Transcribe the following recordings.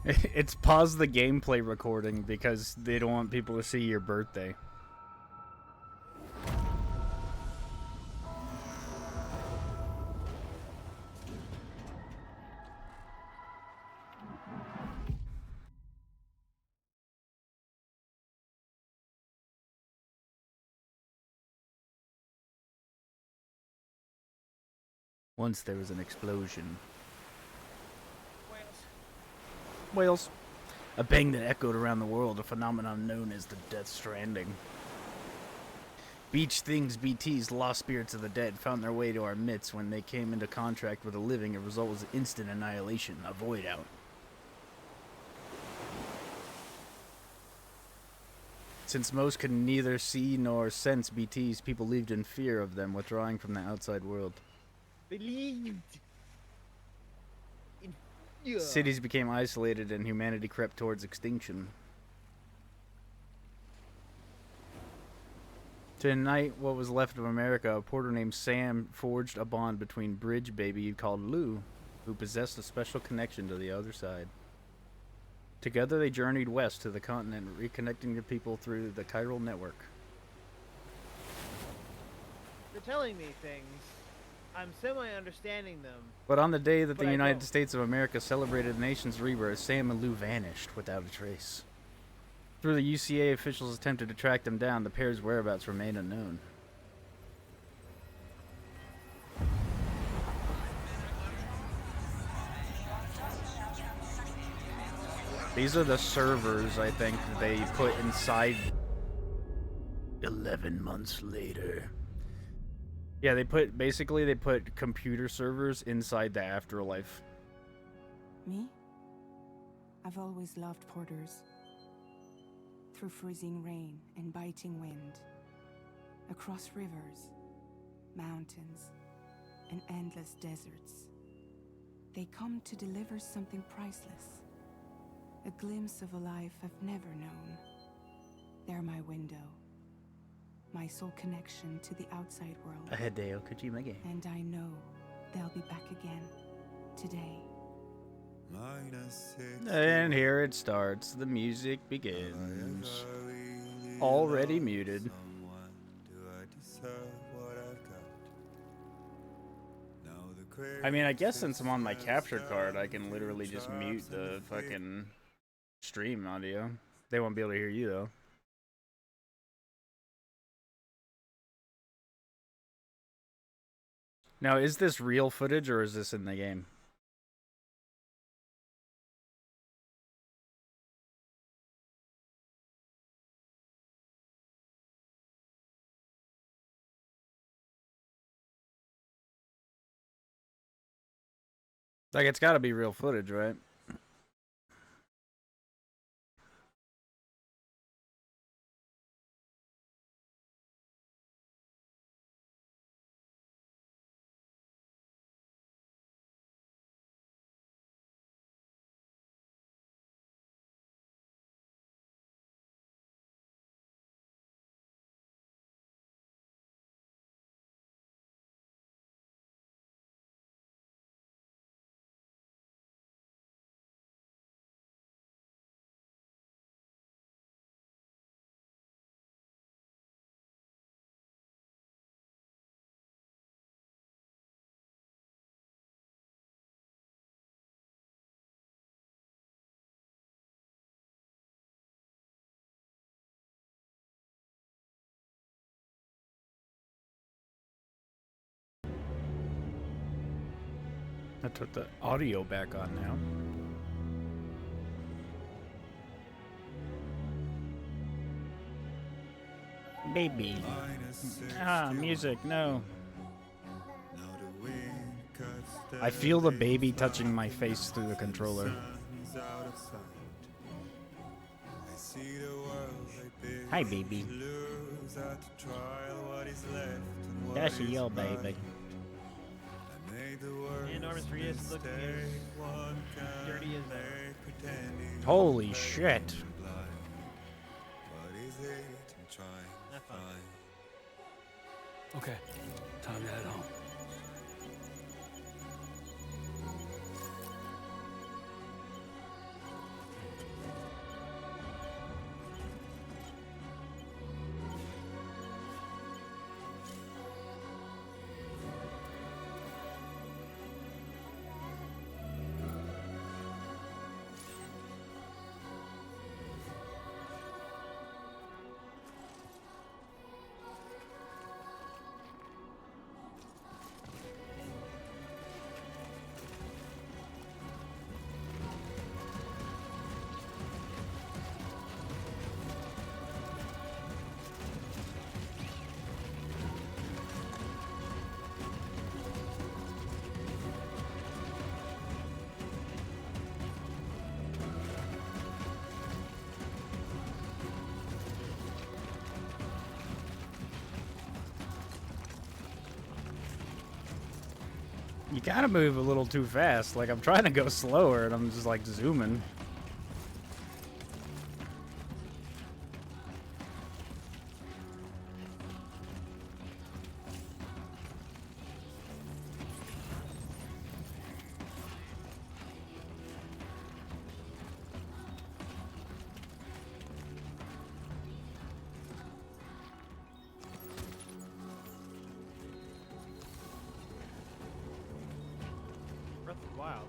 It's pause the gameplay recording because they don't want people to see your birthday. Once there was an explosion. Whales. A bang that echoed around the world, a phenomenon known as the Death Stranding. Beach things BTs, lost spirits of the dead, found their way to our midst when they came into contact with the living. The result was instant annihilation, a void out. Since most could neither see nor sense BTs, people lived in fear of them, withdrawing from the outside world. Believed. Cities became isolated and humanity crept towards extinction. To unite what was left of America, a porter named Sam forged a bond between Bridge Baby called Lou, who possessed a special connection to the other side. Together they journeyed west to the continent, reconnecting the people through the chiral network. You're telling me things. I'm semi-understanding them. But on the day that the United States of America celebrated the nation's rebirth, Sam and Lou vanished without a trace. Through the UCA, officials attempted to track them down. The pair's whereabouts remain unknown. These are the servers, I think, they put inside. 11 months later. Yeah, they put computer servers inside the afterlife. Me? I've always loved porters. Through freezing rain and biting wind, across rivers, mountains, and endless deserts, they come to deliver something priceless. A glimpse of a life I've never known. They're my window. My sole connection to the outside world. A Hideo Kojima game. And I know they'll be back again today. And here it starts. The music begins. Already muted. I mean, I guess since I'm on my capture card, I can literally just mute the fucking stream audio. They won't be able to hear you, though. Now, is this real footage or is this in the game? Like, it's gotta be real footage, right? I took the audio back on now. Baby. Ah, music, no. I feel the baby touching my face through the controller. Hi, baby. That's your baby. Enormous Reus looking as dirty as ever. Holy shit. Okay, time to head home. You kind of move a little too fast. Like, I'm trying to go slower, and I'm just, like, zooming. Breath of the Wild.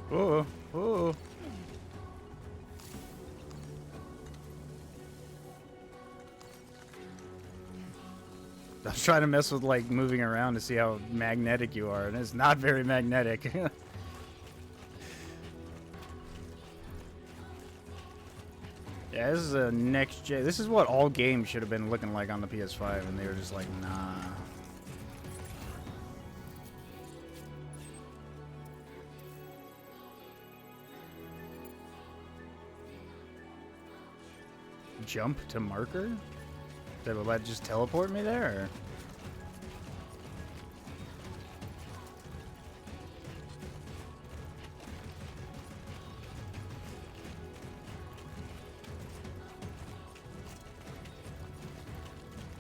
Oh, oh. I was trying to mess with, like, moving around to see how magnetic you are, and it's not very magnetic. Yeah, this is a next gen. This is what all games should have been looking like on the PS5, and they were just like, nah. Jump to marker? Will that just teleport me there? Or?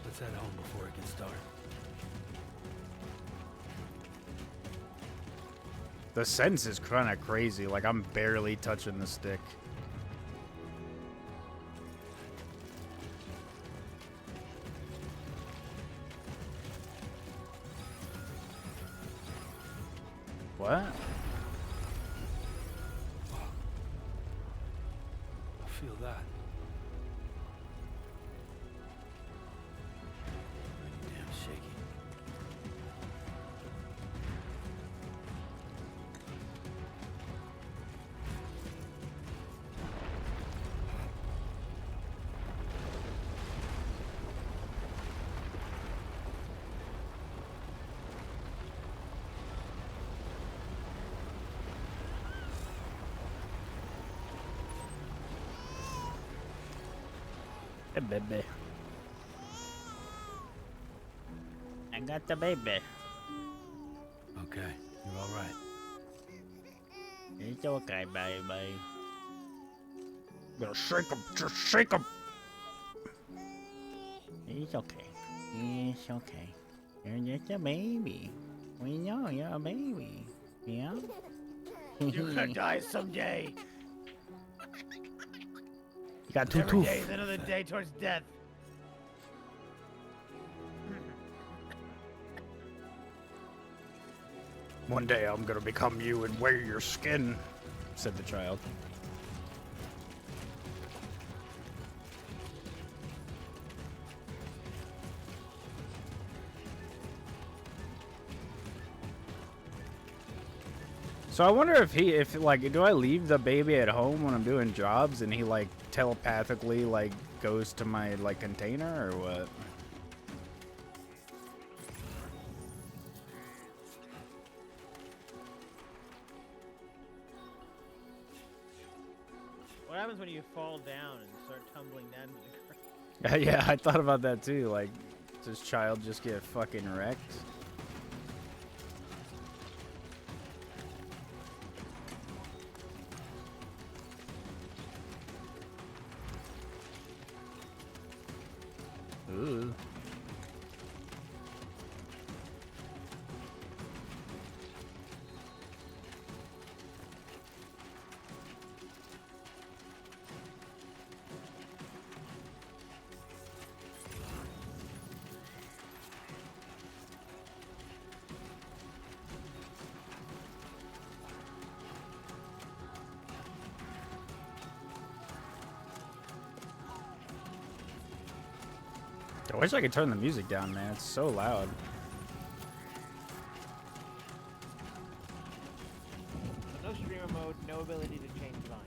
Let's head home before it gets dark. The sense is kind of crazy. Like, I'm barely touching the stick. What? I feel that. Damn shaky. Hey, baby. I got the baby. Okay, you're all right. It's okay, baby. Gonna shake him. Just shake him. It's okay. It's okay. You're just a baby. We know you're a baby. Yeah? You're gonna die someday. You got two Every tooth. day is another day towards death. One day I'm gonna become you and wear your skin, said the child. So I wonder if like, do I leave the baby at home when I'm doing jobs and he like telepathically like goes to my like container or what? What happens when you fall down and start tumbling down to the ground? Yeah, I thought about that too. Like, does child just get fucking wrecked? Ooh. I wish I could turn the music down, man. It's so loud. No streamer mode, no ability to change volume.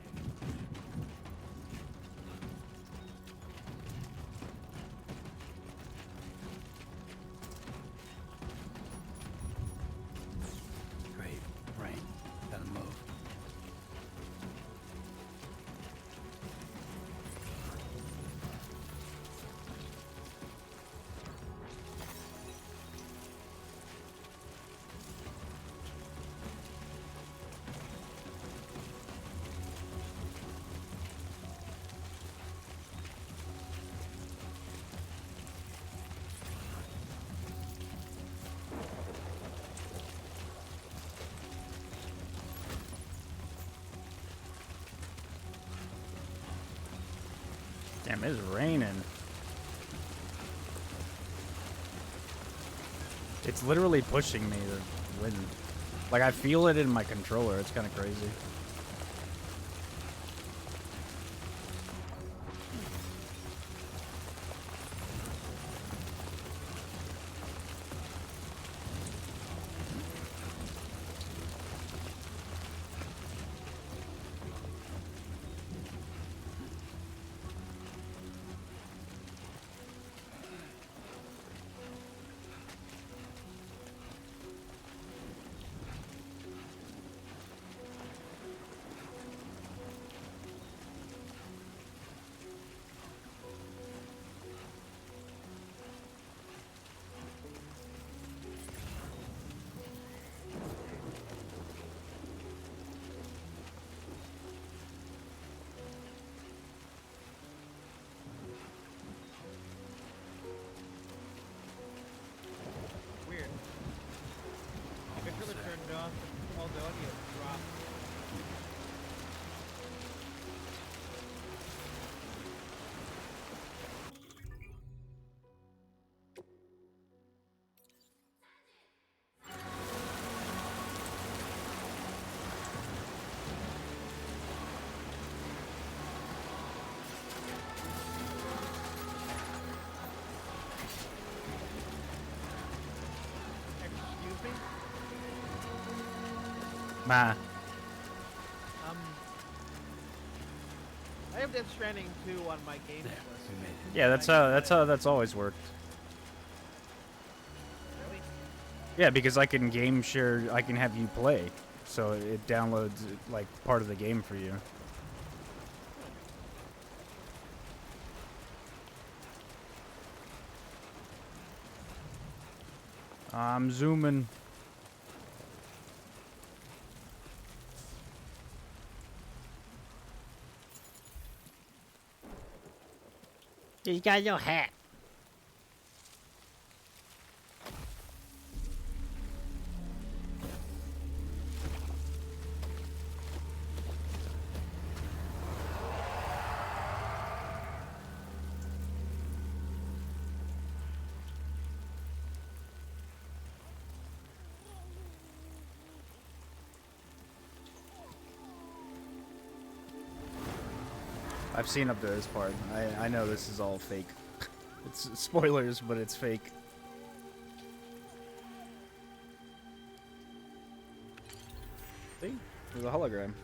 Damn, it's raining. It's literally pushing me, the wind. Like, I feel it in my controller. It's kind of crazy. Weird. The controller turned off, all the audio dropped. Excuse me? Ma. I have Death Stranding 2 on my games There, list. we made it. Yeah, that's always worked. Really? Yeah, because I can game share, I can have you play. So it downloads, like, part of the game for you. I'm zooming. You got your hat. I've seen up to this part. I know this is all fake. It's spoilers, but it's fake. See? There's a hologram.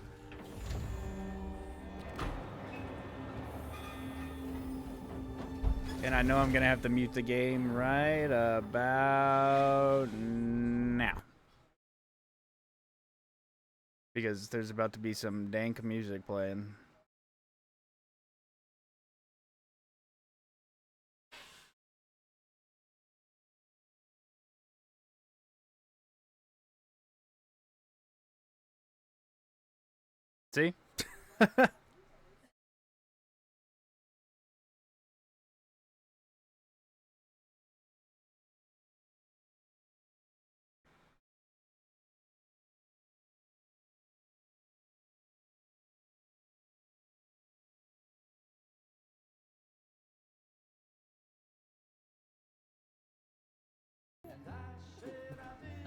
And I know I'm gonna have to mute the game right about now. Because there's about to be some dank music playing. See?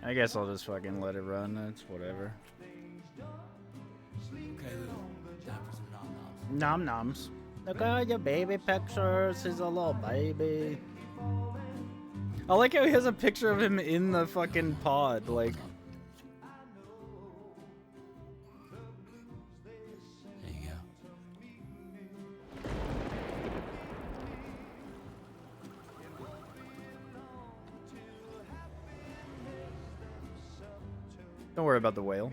I guess I'll just fucking let it run. It's whatever. Okay, Lou. Time for some nom-noms. Nom noms. Look at your baby pictures. He's a little baby. I like how he has a picture of him in the fucking pod. Like, There you go. don't worry about the whale.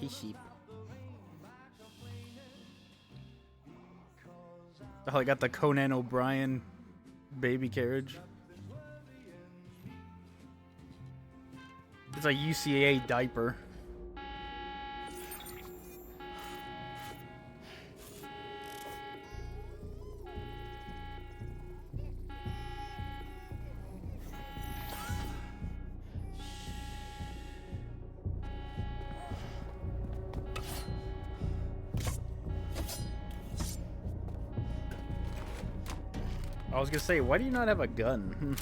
He sheep. Oh, I got the Conan O'Brien baby carriage. It's a UCA diaper. I was gonna say, why do you not have a gun?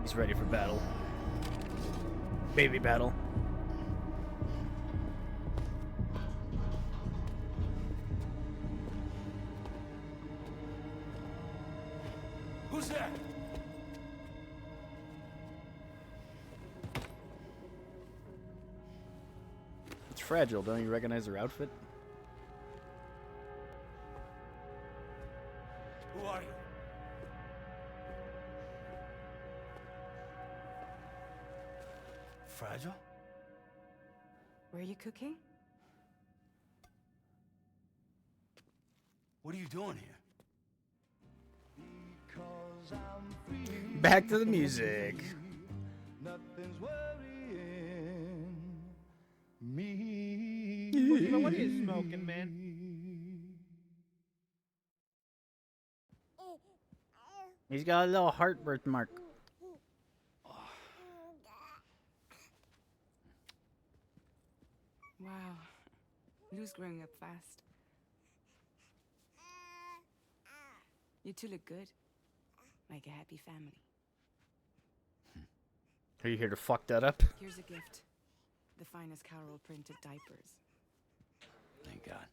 He's ready for battle. Baby battle. Who's there? It's fragile, don't you recognize her outfit? Who are you? Fragile? Were you cooking? What are you doing here? Back to the music. Nothing's worrying me. But what are you smoking, man? He's got a little heart birthmark. Wow. Lou's growing up fast. You two look good. Like a happy family. Are you here to fuck that up? Here's a gift. The finest Carol printed diapers. Thank God.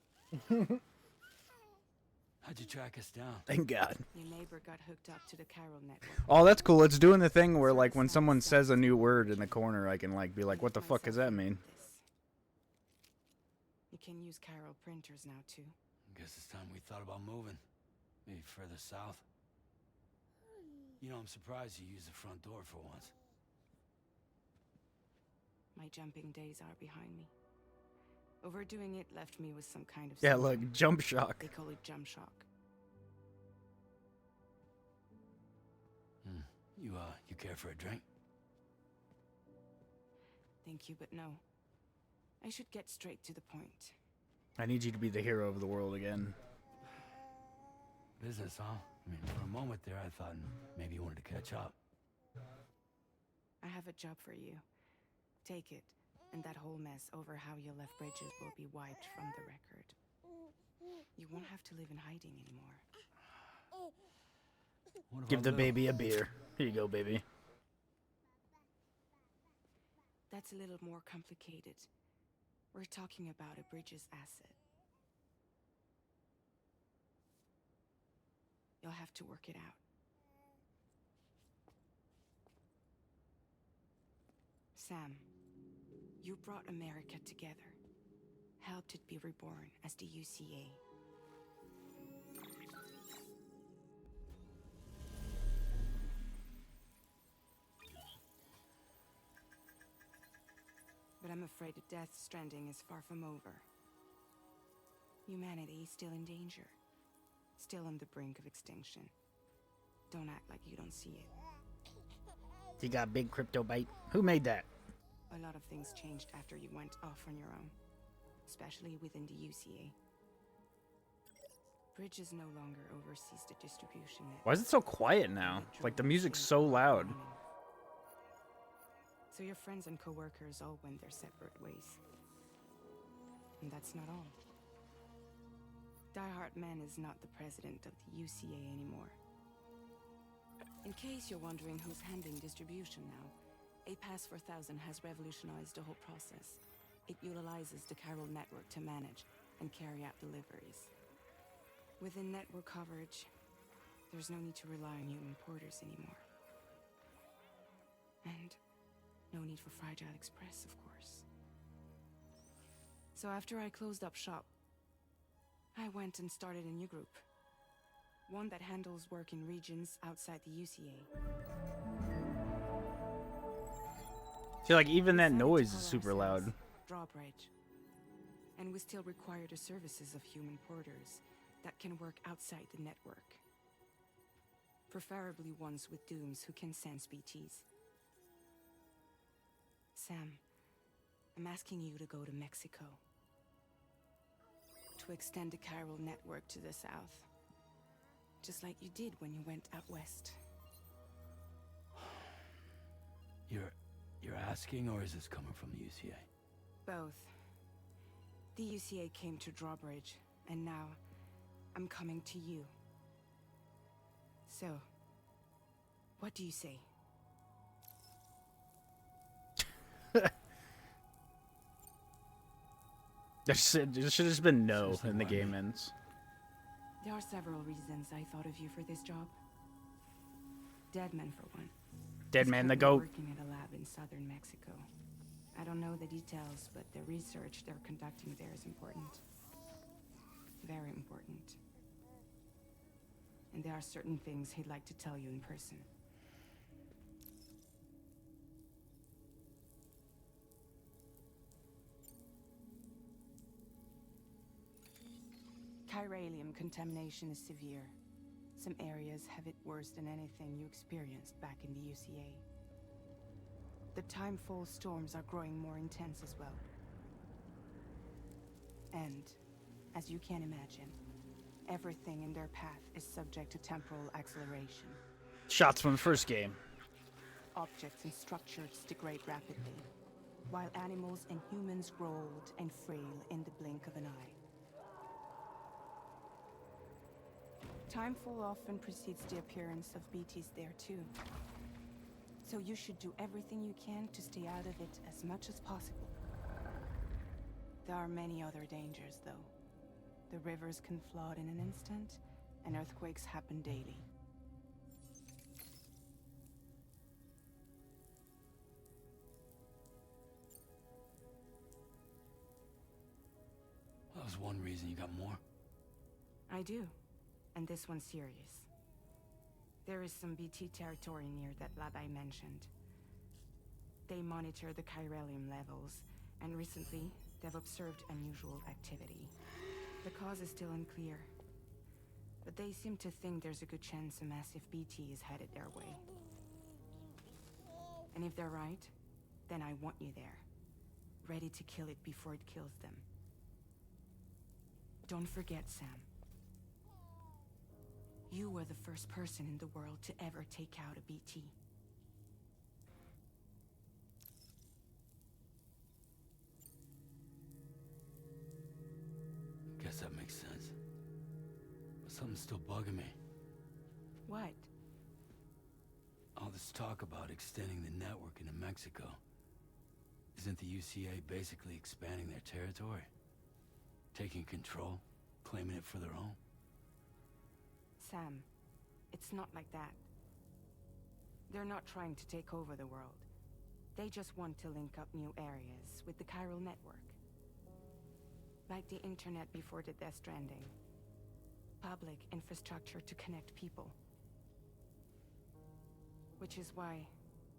How'd you track us down? Thank God. Your neighbor got hooked up to the Carol network. Oh, that's cool. It's doing the thing where, like, when someone says a new word in the corner, I can, like, be like, what the fuck does that mean? You can use Carol printers now, too. Guess it's time we thought about moving. Maybe further south. You know, I'm surprised you used the front door for once. My jumping days are behind me. Overdoing it left me with some kind of... Yeah, syndrome. look, jump shock. They call it jump shock. You care for a drink? Thank you, but no. I should get straight to the point. I need you to be the hero of the world again. Business, huh? I mean, for a moment there, I thought maybe you wanted to catch up. I have a job for you. Take it, and that whole mess over how you left Bridges will be wiped from the record. You won't have to live in hiding anymore. What Give about the Lou? baby a beer. Here you go, baby. That's a little more complicated. We're talking about a Bridges asset. You'll have to work it out. Sam, you brought America together. Helped it be reborn as the UCA. But I'm afraid that Death Stranding is far from over. Humanity is still in danger. Still on the brink of extinction. Don't act like you don't see it. You got big crypto bite. Who made that? A lot of things changed after you went off on your own. Especially within the UCA. Bridges no longer oversees the distribution network. Why is it so quiet now? Like, the music's so loud. So your friends and co-workers all went their separate ways. And that's not all. Die Hartman is not the president of the UCA anymore. In case you're wondering who's handling distribution now, A Pass 4000 has revolutionized the whole process. It utilizes the Carol network to manage and carry out deliveries. Within network coverage, there's no need to rely on human porters anymore. And no need for Fragile Express, of course. So after I closed up shop, I went and started a new group. One that handles work in regions outside the UCA. See, like, even that Decided to noise call is super ourselves loud. Drawbridge. And we still require the services of human porters that can work outside the network. Preferably ones with dooms who can sense BTs. Sam, I'm asking you to go to Mexico. To extend the Chiral network to the south. Just like you did when you went out west. You're asking, or is this coming from the UCA? Both. The UCA came to Drawbridge, and now I'm coming to you. So, what do you say? There should have just been no, Seriously, and the why game me? ends. There are several reasons I thought of you for this job. Deadman, for one. Dead He's man the currently goat. working at a lab in southern Mexico. I don't know the details, but the research they're conducting there is important. Very important. And there are certain things he'd like to tell you in person. Chiralium contamination is severe. Some areas have it worse than anything you experienced back in the UCA. The timefall storms are growing more intense as well. And, as you can imagine, everything in their path is subject to temporal acceleration. Shots from the first game. Objects and structures degrade rapidly, while animals and humans grow old and frail in the blink of an eye. Timefall often precedes the appearance of BTs there too. So you should do everything you can to stay out of it as much as possible. There are many other dangers, though. The rivers can flood in an instant, and earthquakes happen daily. That was one reason you got more. I do, and this one's serious. There is some BT territory near that lab I mentioned. They monitor the chiralium levels, and recently, they've observed unusual activity. The cause is still unclear, but they seem to think there's a good chance a massive BT is headed their way. And if they're right, then I want you there, ready to kill it before it kills them. Don't forget, Sam. You were the first person in the world to ever take out a BT. Guess that makes sense. But something's still bugging me. What? All this talk about extending the network into Mexico. Isn't the UCA basically expanding their territory? Taking control? Claiming it for their own? Sam, it's not like that. They're not trying to take over the world. They just want to link up new areas with the chiral network. Like the internet before the Death Stranding. Public infrastructure to connect people. Which is why,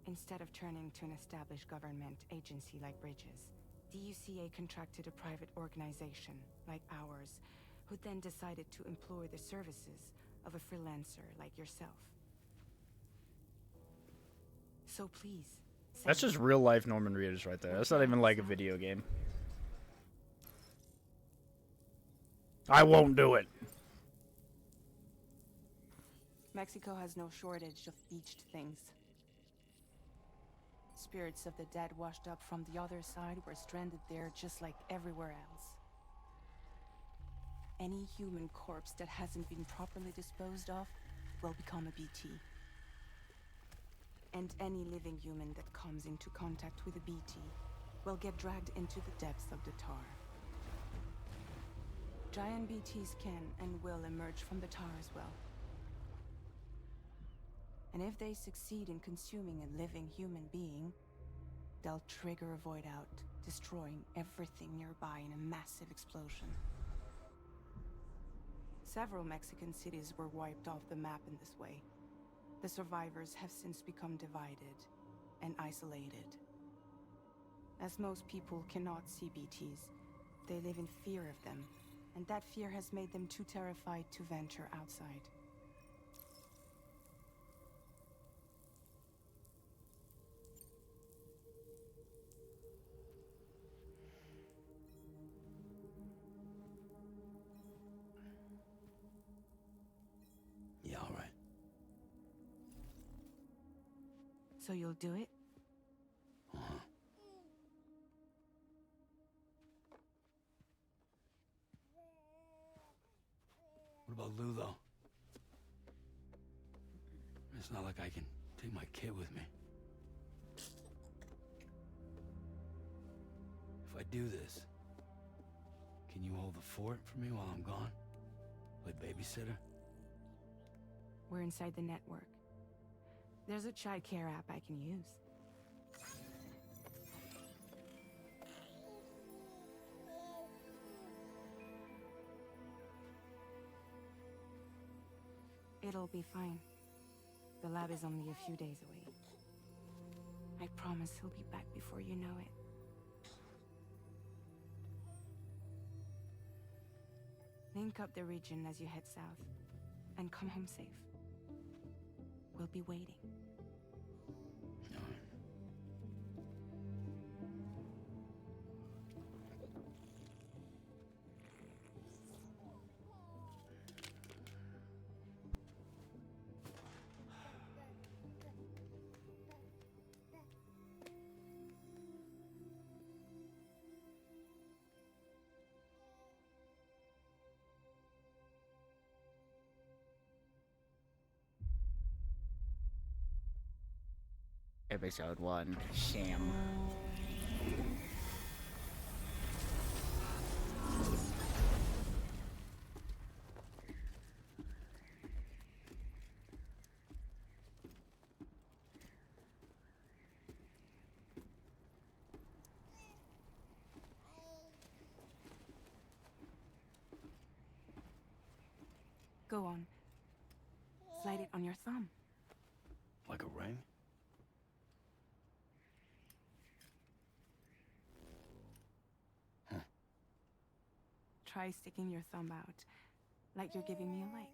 instead of turning to an established government agency like Bridges, the UCA contracted a private organization, like ours, who then decided to employ the services of a freelancer like yourself. So please, That's Sam, just real life Norman Reedus right there. That's not even like a video game. I won't do it. Mexico has no shortage of beached things. Spirits of the dead washed up from the other side were stranded there just like everywhere else. Any human corpse that hasn't been properly disposed of will become a BT. And any living human that comes into contact with a BT will get dragged into the depths of the tar. Giant BTs can and will emerge from the tar as well. And if they succeed in consuming a living human being, they'll trigger a void out, destroying everything nearby in a massive explosion. Several Mexican cities were wiped off the map in this way. The survivors have since become divided and isolated. As most people cannot see BTs, they live in fear of them, and that fear has made them too terrified to venture outside. Yeah, all right. So you'll do it? Uh-huh. What about Lou, though? It's not like I can take my kid with me. If I do this, can you hold the fort for me while I'm gone? Play babysitter? We're inside the network. There's a child care app I can use. It'll be fine. The lab is only a few days away. I promise he'll be back before you know it. Link up the region as you head south, and come home safe. We'll be waiting. Episode 1, Sham. Go on. Slide it on your thumb. Like a ring? Try sticking your thumb out, like you're giving me a like.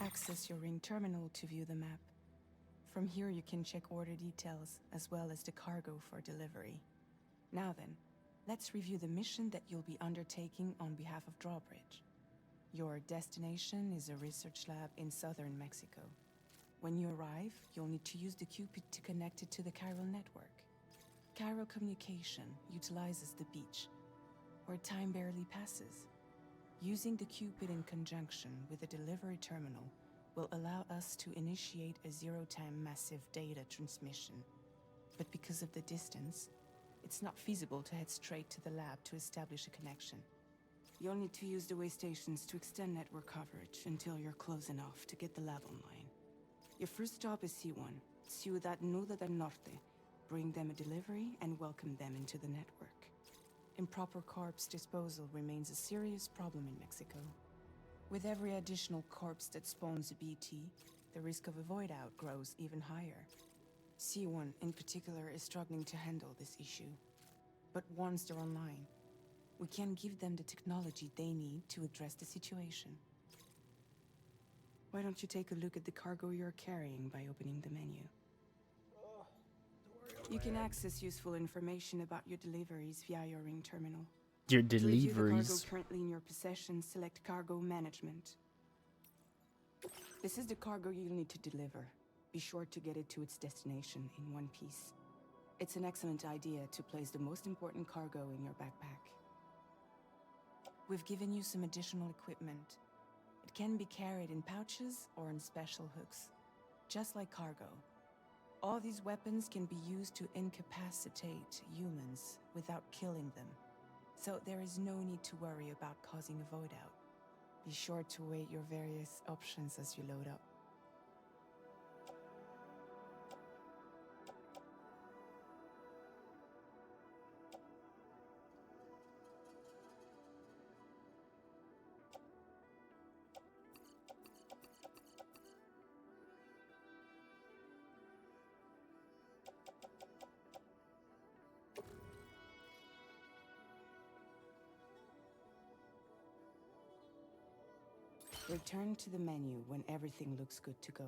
Access your ring terminal to view the map. From here you can check order details, as well as the cargo for delivery. Now then, let's review the mission that you'll be undertaking on behalf of Drawbridge. Your destination is a research lab in southern Mexico. When you arrive, you'll need to use the Cupid to connect it to the chiral network. Chiral communication utilizes the beach, where time barely passes. Using the Cupid in conjunction with a delivery terminal will allow us to initiate a zero-time massive data transmission. But because of the distance, it's not feasible to head straight to the lab to establish a connection. You'll need to use the way stations to extend network coverage until you're close enough to get the lab online. Your first stop is C1, Ciudad Nuda del Norte. Bring them a delivery and welcome them into the network. Improper corpse disposal remains a serious problem in Mexico. With every additional corpse that spawns a BT, the risk of a void out grows even higher. C1 in particular is struggling to handle this issue. But once they're online, we can give them the technology they need to address the situation. Why don't you take a look at the cargo you're carrying by opening the menu? You can access useful information about your deliveries via your ring terminal. Your To review the cargo deliveries. currently in your possession, select Cargo Management. This is the cargo you'll need to deliver. Be sure to get it to its destination in one piece. It's an excellent idea to place the most important cargo in your backpack. We've given you some additional equipment. It can be carried in pouches or in special hooks, just like cargo. All these weapons can be used to incapacitate humans without killing them. So there is no need to worry about causing a void out. Be sure to weigh your various options as you load up. Return to the menu when everything looks good to go.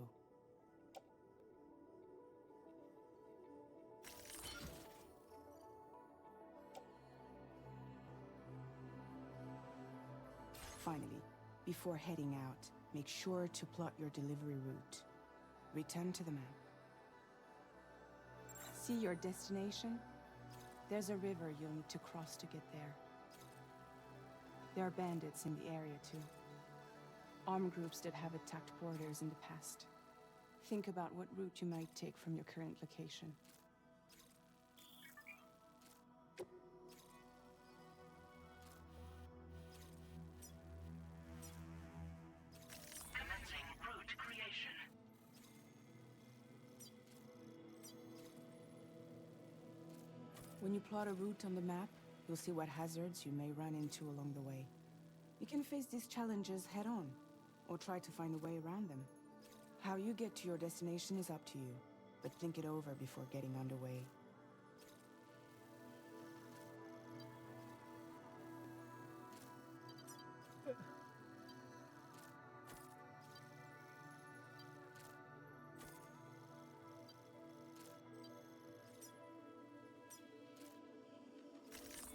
Finally, before heading out, make sure to plot your delivery route. Return to the map. See your destination? There's a river you'll need to cross to get there. There are bandits in the area too. Armed groups that have attacked borders in the past. Think about what route you might take from your current location. Commencing route creation. When you plot a route on the map, you'll see what hazards you may run into along the way. You can face these challenges head-on, or try to find a way around them. How you get to your destination is up to you, but think it over before getting underway.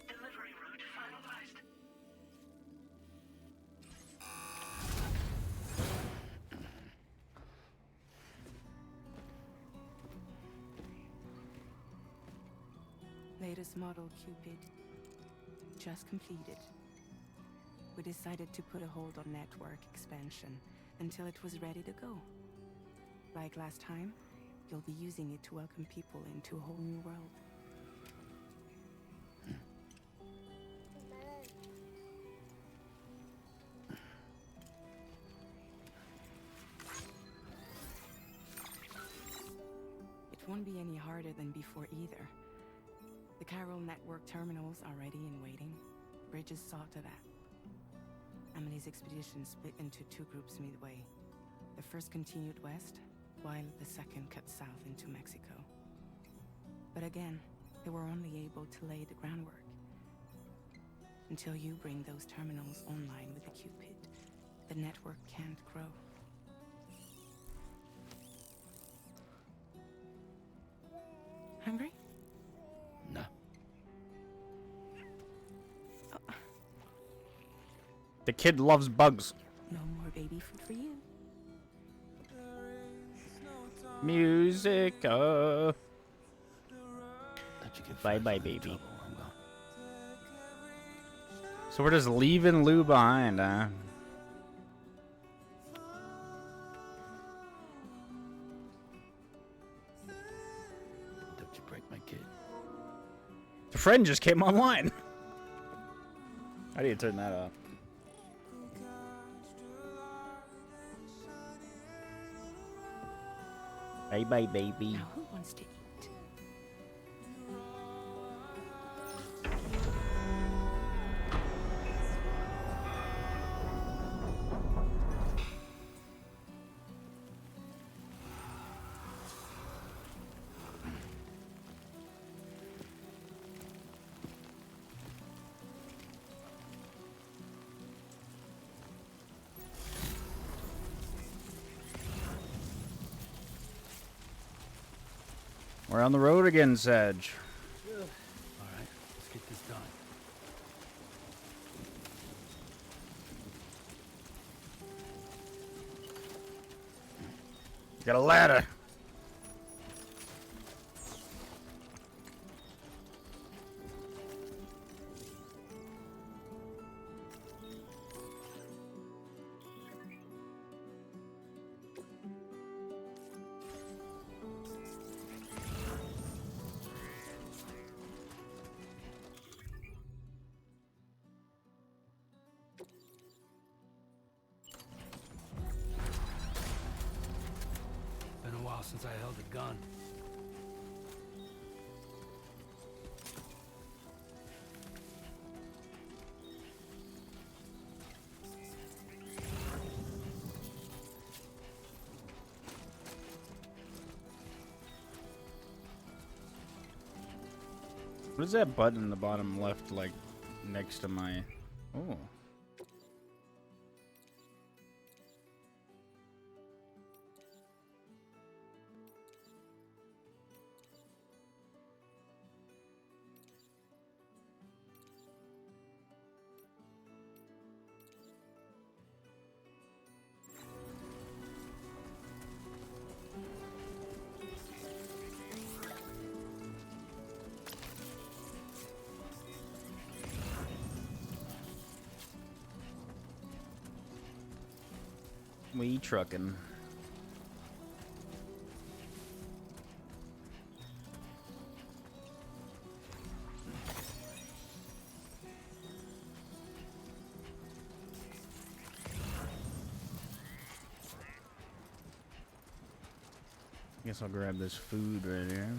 Delivery route finalized. Latest model Cupid. Just completed. We decided to put a hold on network expansion until it was ready to go. Like last time, you'll be using it to welcome people into a whole new world. It won't be any harder than before either. The Chiral network terminals are ready and waiting. Bridges saw to that. Emily's expedition split into two groups midway. The first continued west, while the second cut south into Mexico. But again, they were only able to lay the groundwork. Until you bring those terminals online with the Cupid, the network can't grow. Hungry? No. The kid loves bugs. No more baby food for you. Music. Let you get Bye fresh bye, on the baby. double, I'm gone. So we're just leaving Lou behind, huh? Don't you break my kid. The friend just came online. I need to turn that off. Bye bye, baby. Now who wants to eat? We're on the road again, Sedge. All right, let's get this done. Got a ladder. Been a while since I held a gun. What is that button in the bottom left, like, next to my... Oh. We trucking. Guess I'll grab this food right here.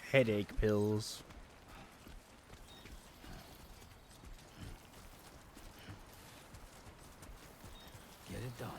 Headache pills. Get it done.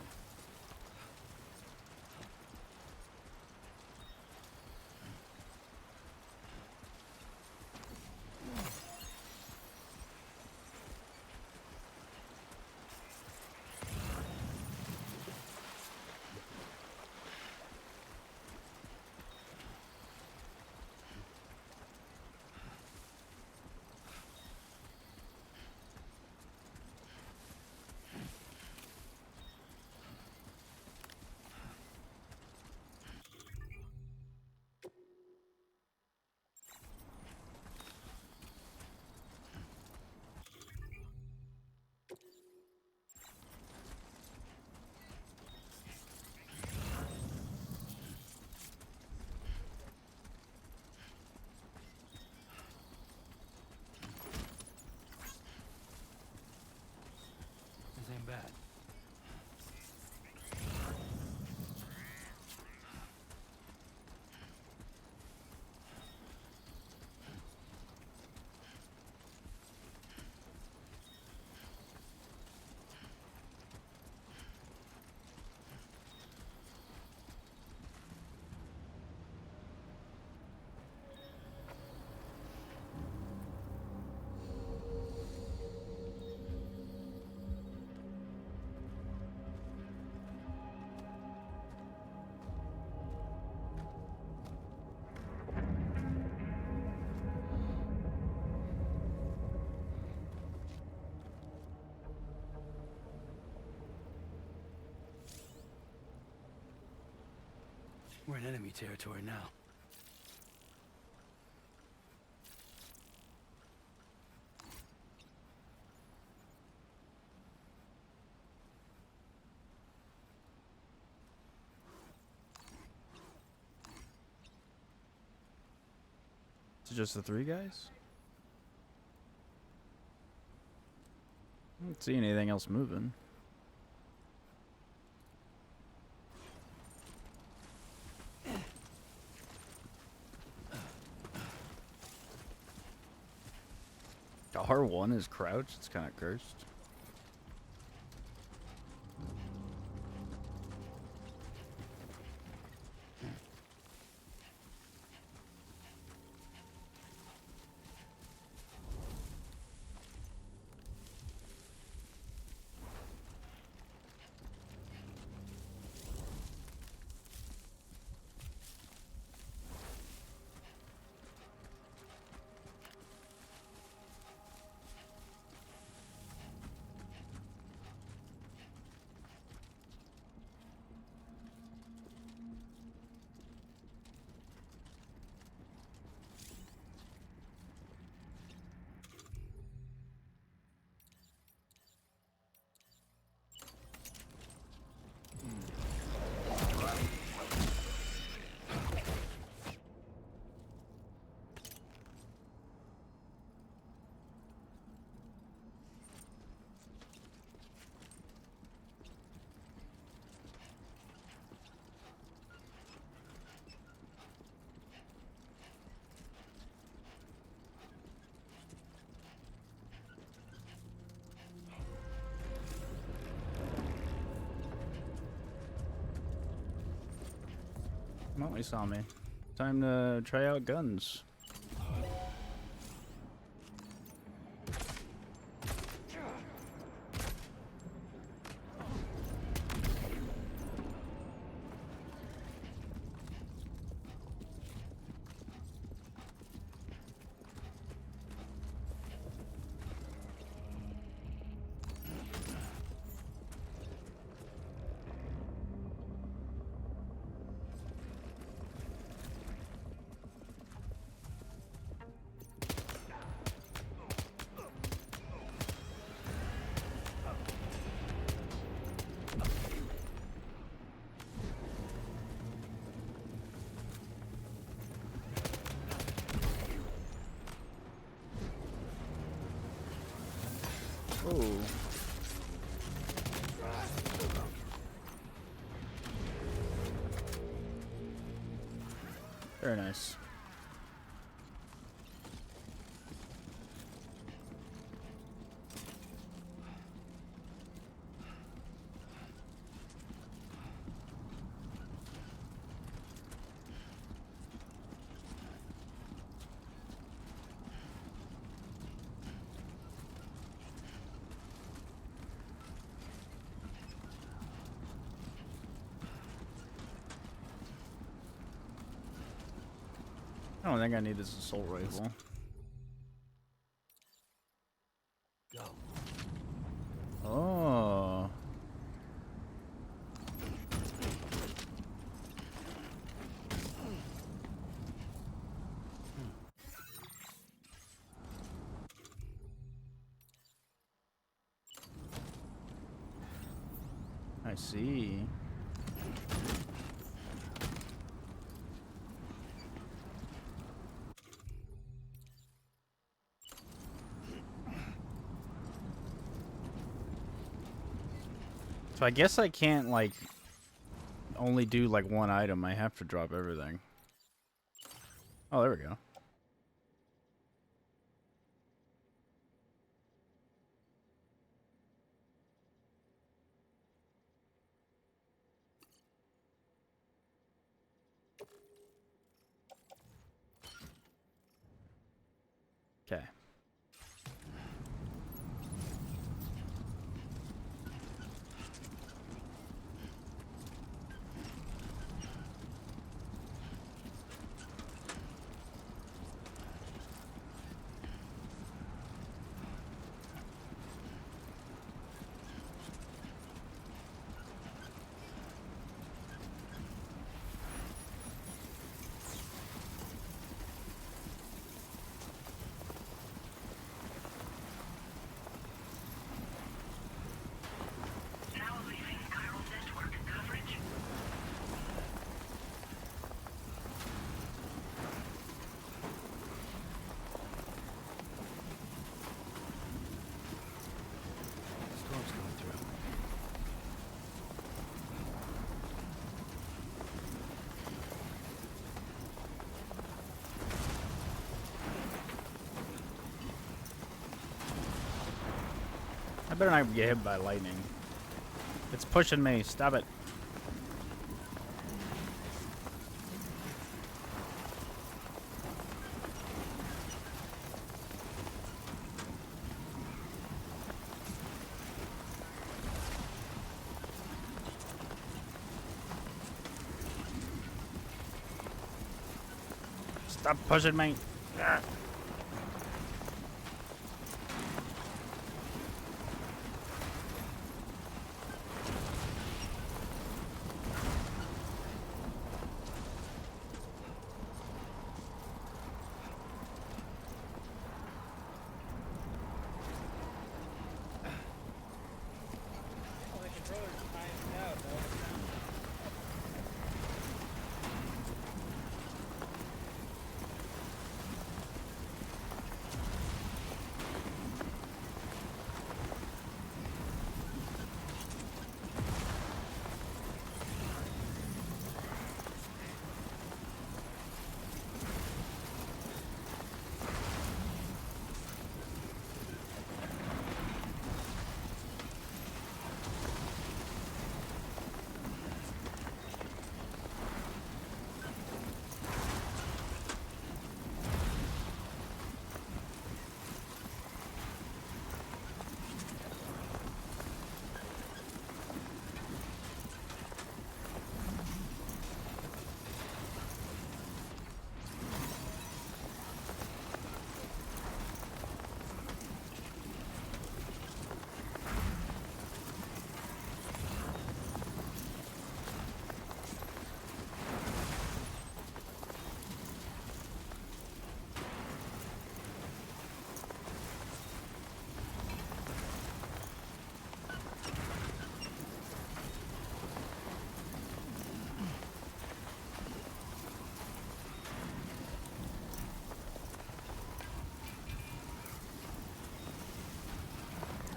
This ain't bad. We're in enemy territory now. Is it just the three guys? I don't see anything else moving. R1 is crouch. It's kind of cursed. Well, he saw me. Time to try out guns. Oh. Very nice. I don't think I need this assault rifle. Go. Oh. I see. So I guess I can't, like, only do, like, one item. I have to drop everything. Oh, there we go. Okay. Now leaving chiral network coverage. Storm's coming through. I better not get hit by lightning. It's pushing me. Stop it. Stop pushing me. Ah. Oh, the controller's timed out, though.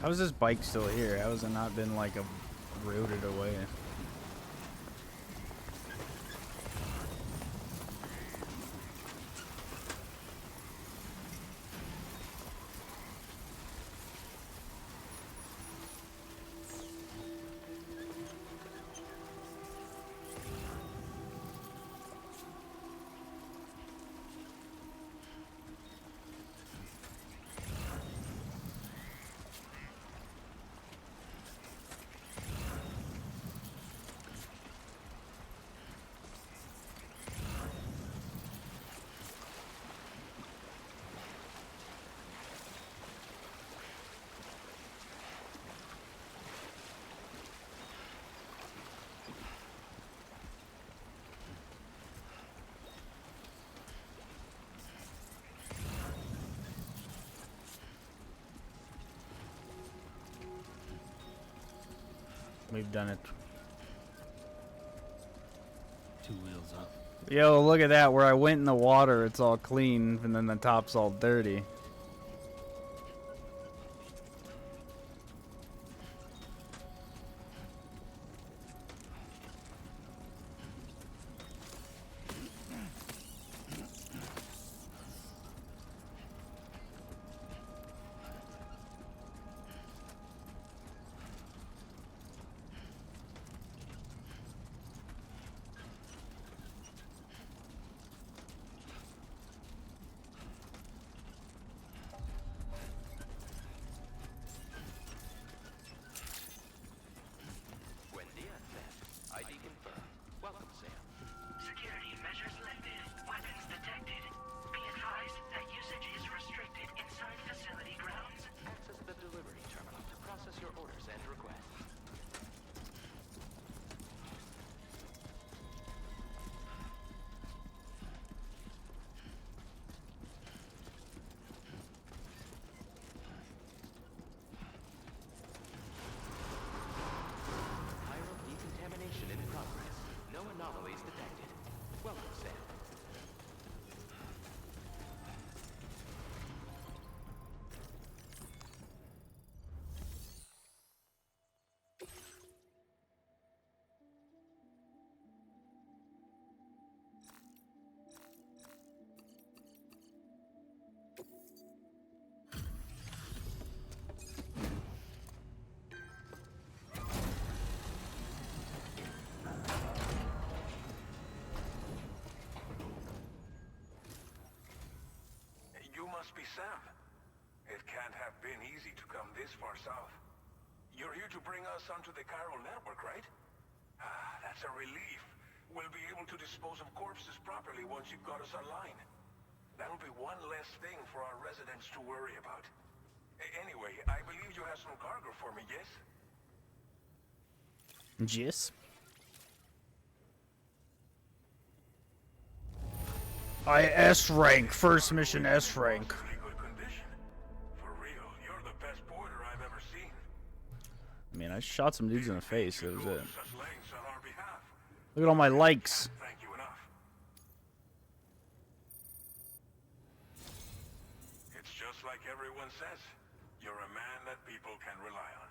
How is this bike still here? How has it not been like rooted away? We've done it. 2 wheels up. Yo, look at that. Where I went in the water, it's all clean, and then the top's all dirty. Buen día, Sam. ID confirmed. Welcome, Sam. Security measures lifted. Weapons detected. Be advised that usage is restricted inside facility grounds. Access the delivery terminal to process your orders and requests. Viral decontamination in progress. No anomalies detected. Welcome, Sam. You must be Sam. It can't have been easy to come this far south. You're here to bring us onto the chiral network, right? Ah, that's a relief. We'll be able to dispose of corpses properly once you've got us online. That'll be one less thing for our residents to worry about. Anyway, I believe you have some cargo for me, yes? Yes. S rank. First mission S rank. Relatively good condition. For real, you're the best porter I've ever seen. I mean, I shot some dudes in the face. That was it. Such lengths on our behalf. Look at all my likes. Thank you enough. It's just like everyone says. You're a man that people can rely on.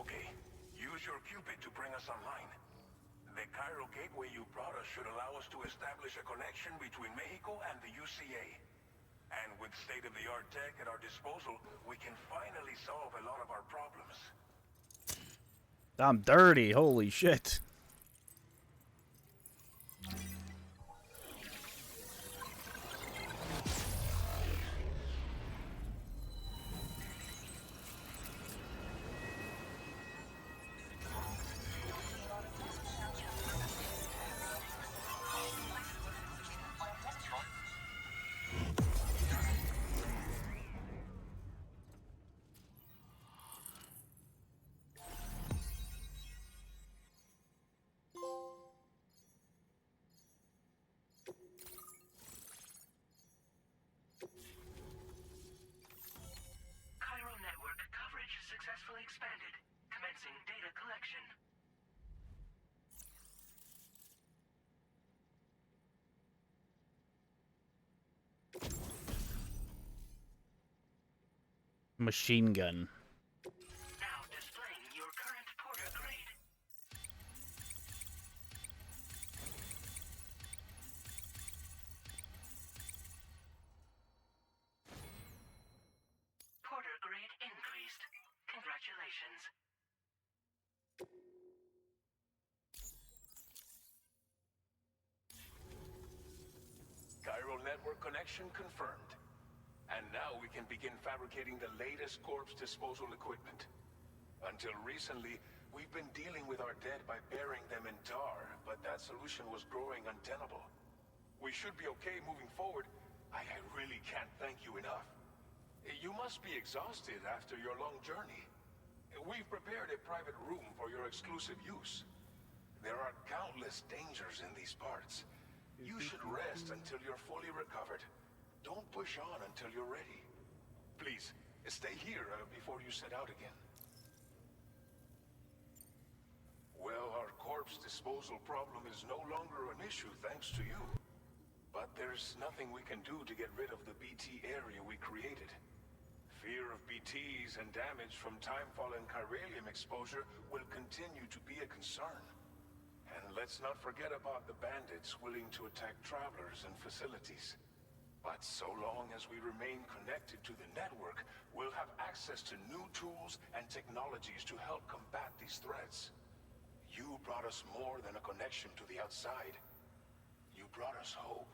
Okay, use your Cupid to bring us online. The chiral gateway you brought us should allow us to establish a connection between Mexico and the UCA. And with state-of-the-art tech at our disposal, we can finally solve a lot of our problems. I'm dirty. Holy shit. Chiral network coverage successfully expanded. Commencing data collection. Machine gun. connection confirmed. And now we can begin fabricating the latest corpse disposal equipment. Until recently, we've been dealing with our dead by burying them in tar, but that solution was growing untenable. We should be okay moving forward. I really can't thank you enough. You must be exhausted after your long journey. We've prepared a private room for your exclusive use. There are countless dangers in these parts. You should rest until you're fully recovered. Don't push on until you're ready. Please, stay here before you set out again. Well, our corpse disposal problem is no longer an issue thanks to you. But there's nothing we can do to get rid of the BT area we created. Fear of BTs and damage from timefall and chiralium exposure will continue to be a concern. And let's not forget about the bandits willing to attack travelers and facilities. But so long as we remain connected to the network, we'll have access to new tools and technologies to help combat these threats. You brought us more than a connection to the outside. You brought us hope.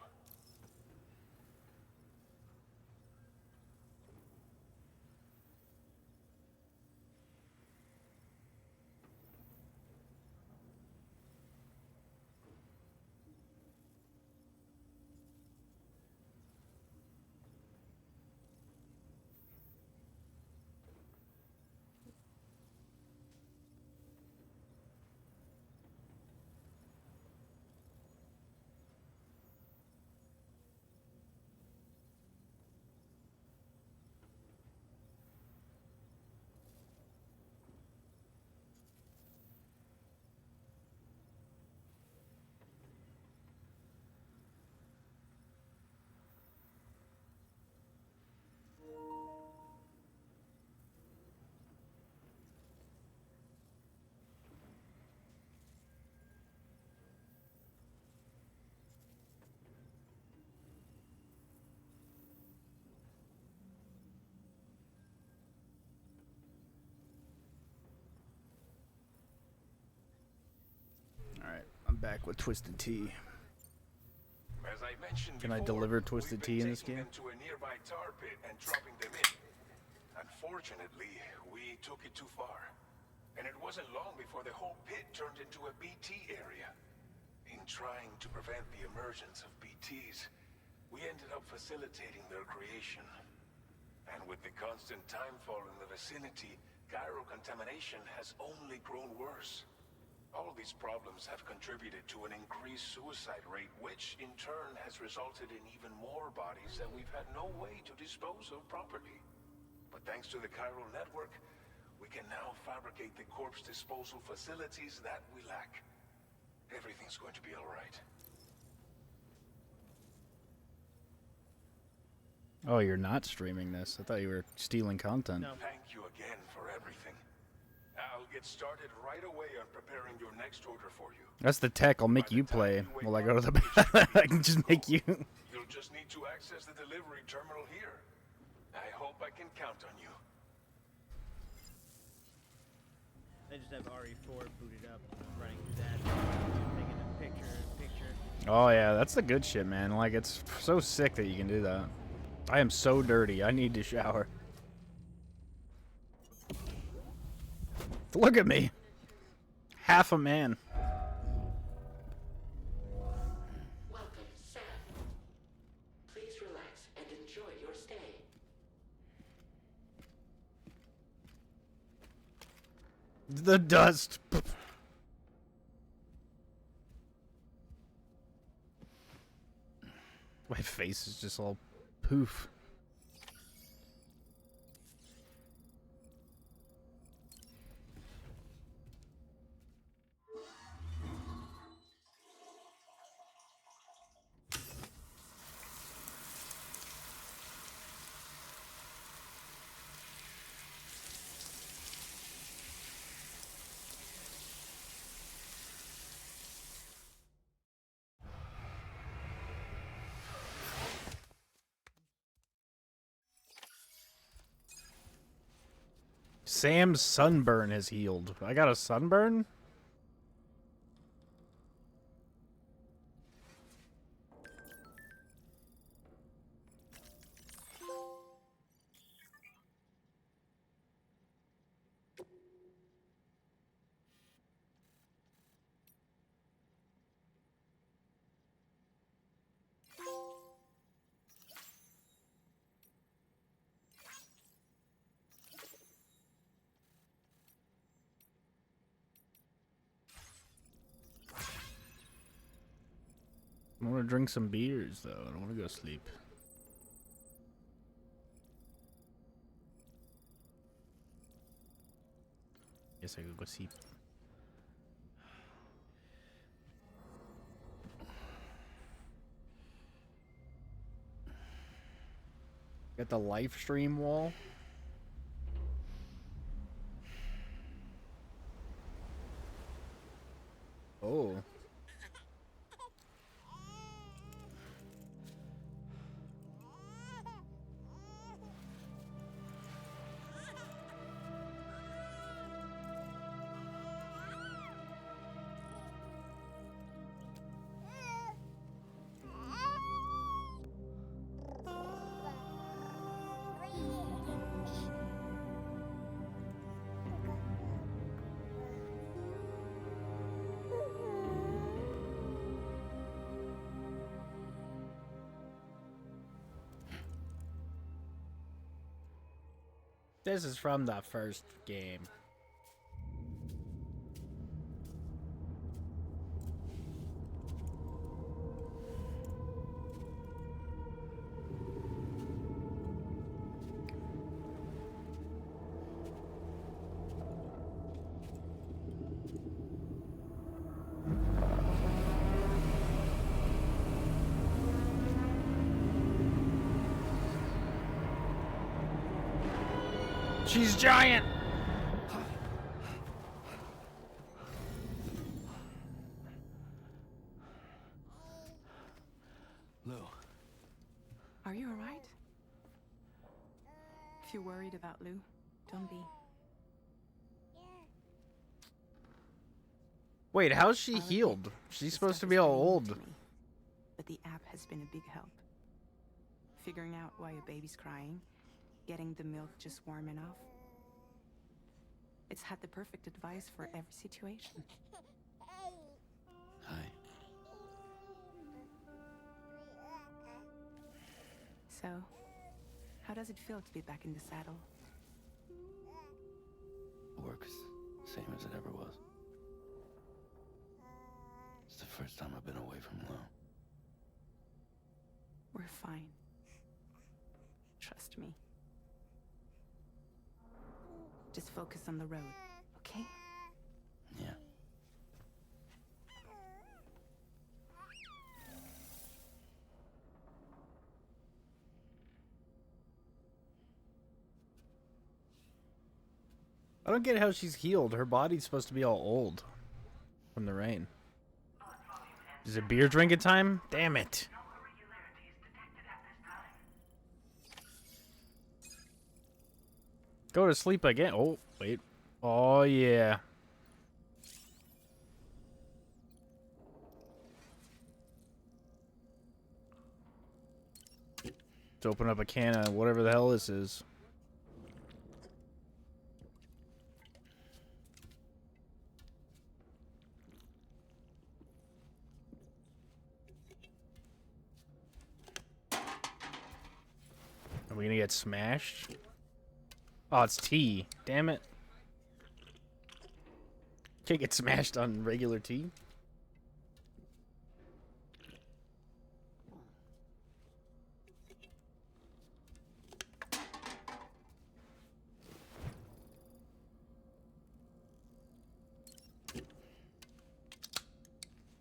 Alright, I'm back with Twisted Tea. As I mentioned Can I before, deliver Twisted we've been Tea in this taking game? them to a nearby tar pit and dropping them in. Unfortunately, we took it too far. And it wasn't long before the whole pit turned into a BT area. In trying to prevent the emergence of BTs, we ended up facilitating their creation. And with the constant timefall in the vicinity, gyro contamination has only grown worse. All these problems have contributed to an increased suicide rate, which in turn has resulted in even more bodies that we've had no way to dispose of properly. But thanks to the chiral network, we can now fabricate the corpse disposal facilities that we lack. Everything's going to be all right. Oh, you're not streaming this. I thought you were stealing content. No. Thank you again for everything. I'll get started right away on preparing your next order for you. That's the tech. I'll make you play while I go to the bathroom. I can just make you. You'll just need to access the delivery terminal here. I hope I can count on you. I just have RE4 booted up, running through that, taking a picture. Oh yeah, that's the good shit, man. Like, it's so sick that you can do that. I am so dirty. I need to shower. Look at me. Half a man. Welcome, Sam. Please relax and enjoy your stay. The dust. My face is just all poof. Sam's sunburn has healed. I got a sunburn? to drink some beers, though. I don't want to go sleep. Guess I could go sleep. Got the live stream wall. Oh. This is from the first game. She's giant! Lou. Are you alright? If you're worried about Lou, don't be. Wait, how's she I'll admit, healed? She's this supposed stuff to is be all pretty new old. to me, but the app has been a big help. Figuring out why a baby's crying, getting the milk just warm enough. It's had the perfect advice for every situation. Hi. So, how does it feel to be back in the saddle? Works same as it ever was. It's the first time I've been away from Lou. We're fine. Trust me. Just focus on the road, okay? Yeah. I don't get how she's healed. Her body's supposed to be all old from the rain. Is it beer drinking time? Damn it. Go to sleep again. Oh, wait. Oh, yeah. Let's open up a can of whatever the hell this is. Are we gonna get smashed? Oh, it's tea. Damn it. Can't get smashed on regular tea.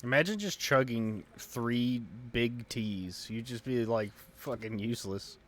Imagine just chugging 3 big teas. You'd just be like fucking useless.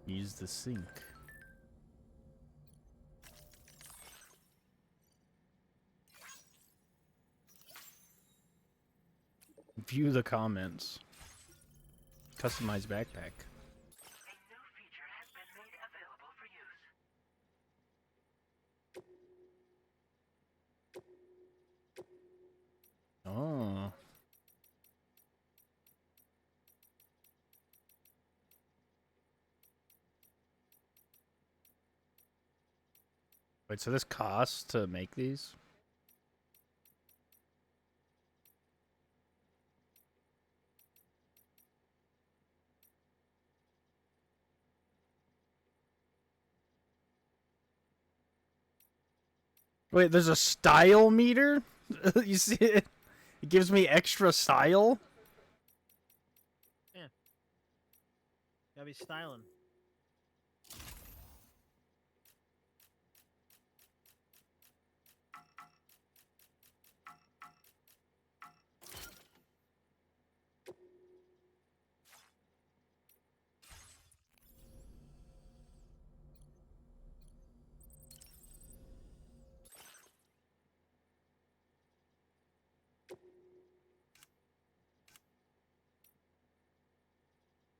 Use the sink. View the comments. Customize backpack. A new feature has been made available for use. Oh. Wait, so this costs to make these? Wait, there's a style meter? You see it? It gives me extra style? Gotta be styling.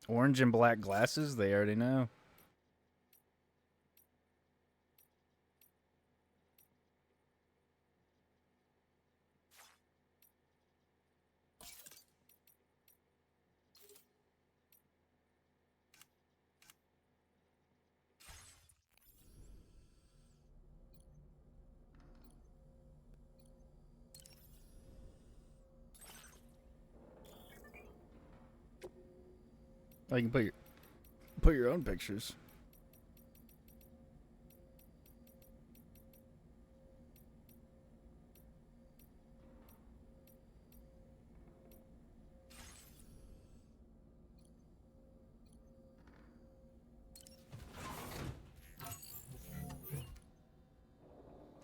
Orange and black glasses? They already know. Oh, you can put your own pictures.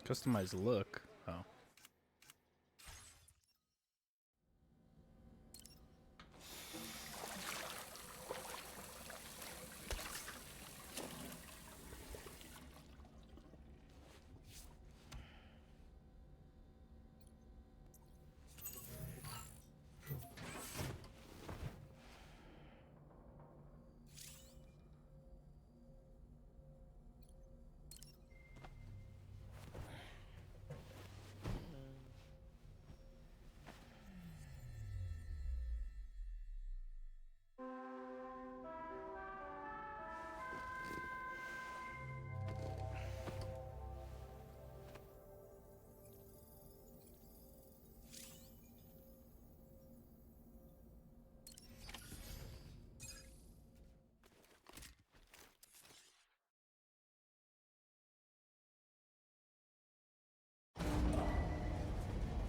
Customize look. Oh.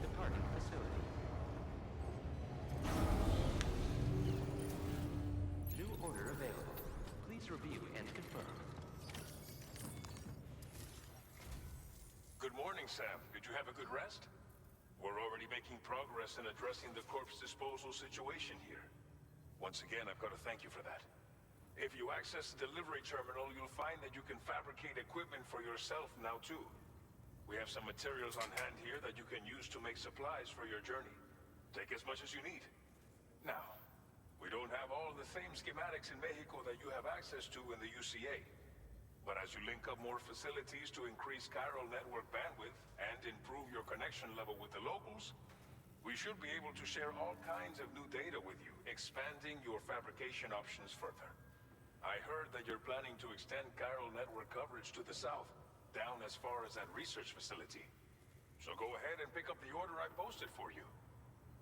Departing facility. New order available. Please review and confirm. Good morning, Sam. Did you have a good rest? We're already making progress in addressing the corpse disposal situation here. Once again, I've got to thank you for that. If you access the delivery terminal, you'll find that you can fabricate equipment for yourself now too. We have some materials on hand here that you can use to make supplies for your journey. Take as much as you need. Now, we don't have all the same schematics in Mexico that you have access to in the UCA. But as you link up more facilities to increase chiral network bandwidth and improve your connection level with the locals, we should be able to share all kinds of new data with you, expanding your fabrication options further. I heard that you're planning to extend chiral network coverage to the south, down as far as that research facility. So go ahead and pick up the order I posted for you.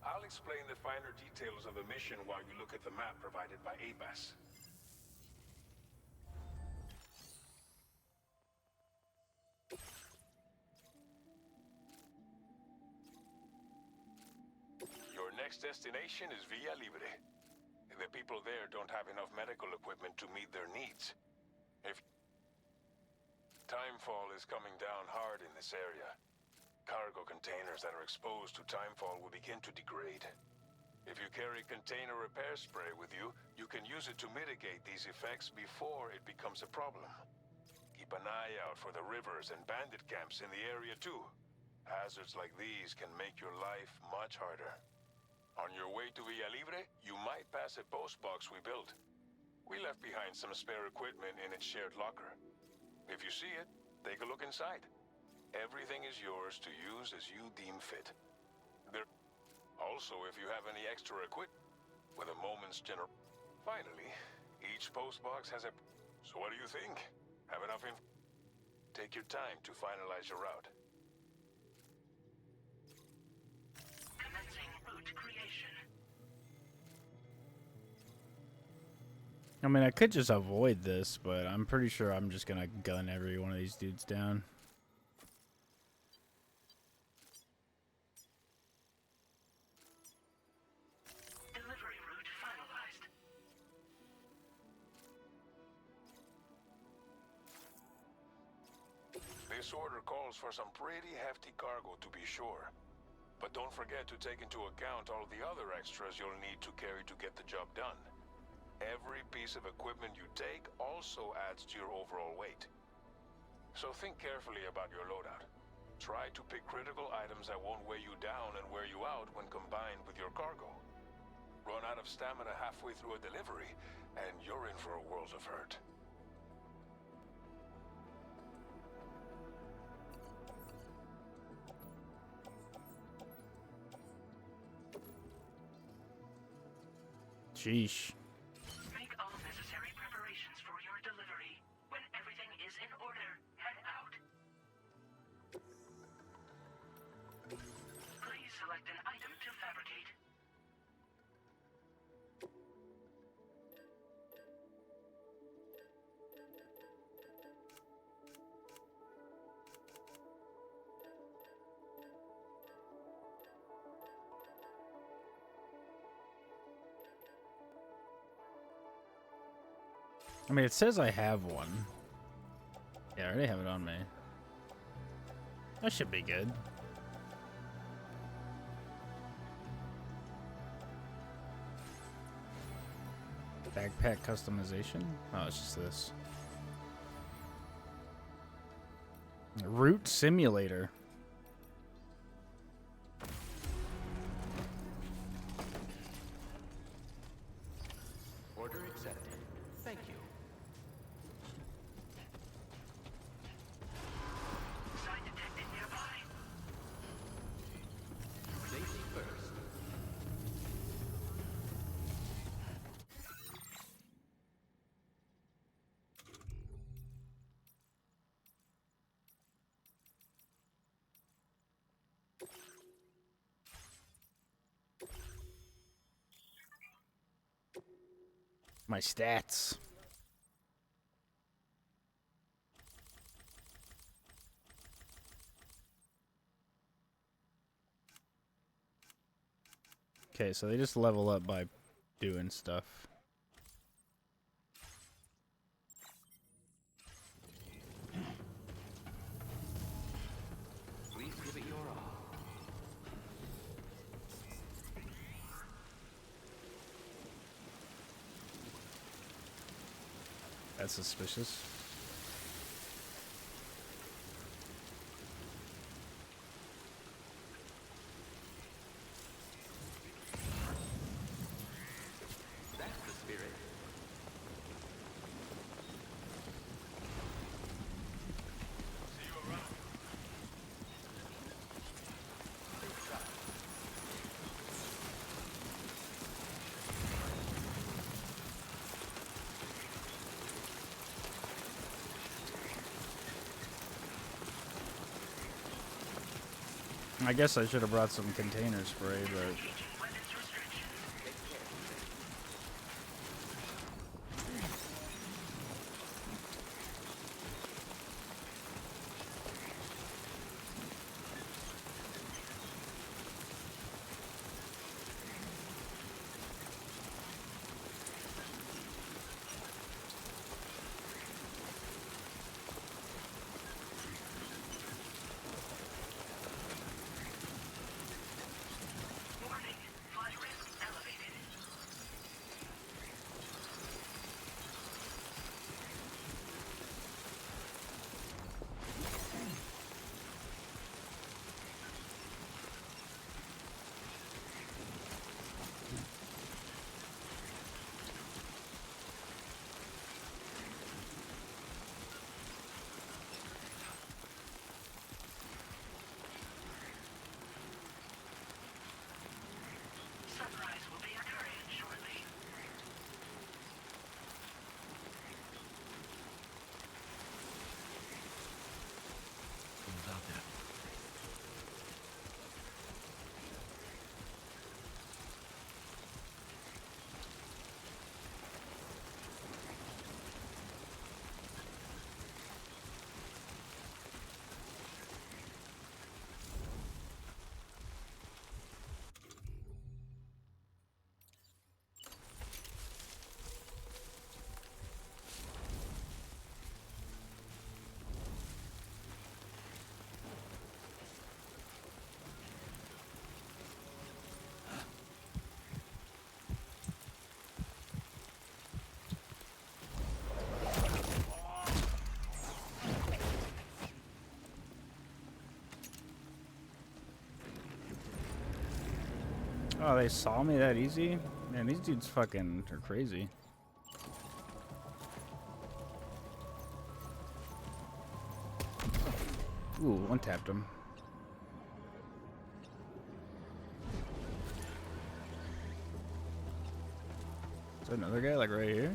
I'll explain the finer details of the mission while you look at the map provided by ABAS. Your next destination is Villa Libre. The people there don't have enough medical equipment to meet their needs. If timefall is coming down hard in this area, cargo containers that are exposed to timefall will begin to degrade. If you carry container repair spray with you, you can use it to mitigate these effects before it becomes a problem. Keep an eye out for the rivers and bandit camps in the area too. Hazards like these can make your life much harder. On your way to Villa Libre, you might pass a post box we built. We left behind some spare equipment in its shared locker. If you see it, take a look inside. Everything is yours to use as you deem fit. Also, if you have any extra equipment, with a moment's Finally, each post box has a... So what do you think? Have enough Take your time to finalize your route. Commencing route creation. I mean, I could just avoid this, but I'm pretty sure I'm just gonna gun every one of these dudes down. Delivery route finalized. This order calls for some pretty hefty cargo to be sure. But don't forget to take into account all the other extras you'll need to carry to get the job done. Every piece of equipment you take also adds to your overall weight. So think carefully about your loadout. Try to pick critical items that won't weigh you down and wear you out when combined with your cargo. Run out of stamina halfway through a delivery, and you're in for a world of hurt. Sheesh. Make all necessary preparations for your delivery. When everything is in order, head out. Please select an item to fabricate. I mean, it says I have one. Yeah, I already have it on me. That should be good. Backpack customization? Oh, it's just this. Route simulator. Order accepted. Thank you. Sign detected nearby. Safety first. My stats. Okay, so they just level up by doing stuff. Please give it your all. That's suspicious. That's the spirit. See you around. Safe shot. I guess I should have brought some container spray, but Engaging weapons restrictions. Take care. Warning. Oh, they saw me that easy? Man, these dudes fucking are crazy. Ooh, one tapped him. Is there another guy like right here?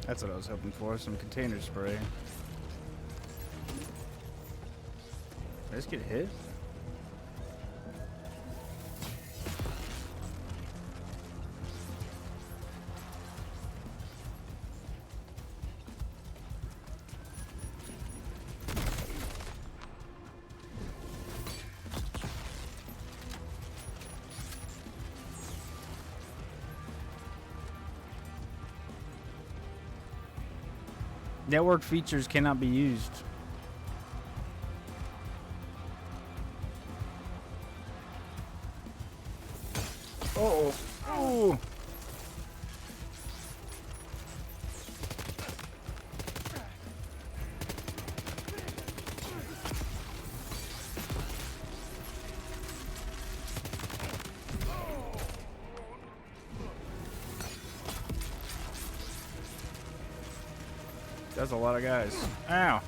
That's what I was hoping for, some container spray. Did I just get hit? Network features cannot be used. Uh-oh. Oh. That's a lot of guys. Ow.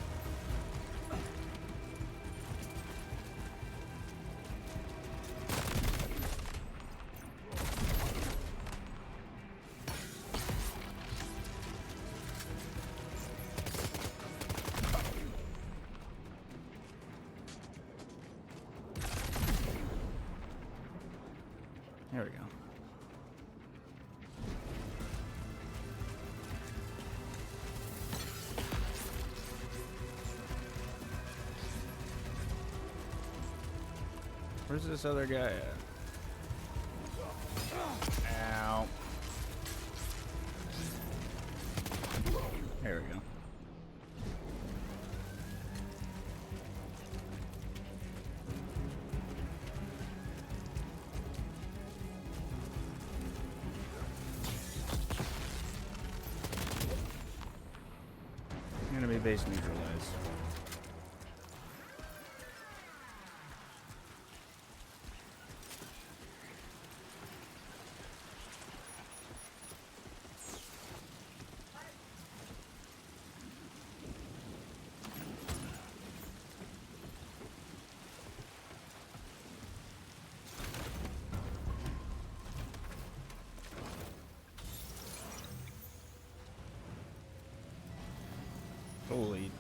There we go. Where's this other guy at? Ow. There we go. Enemy base neutralized. Holy.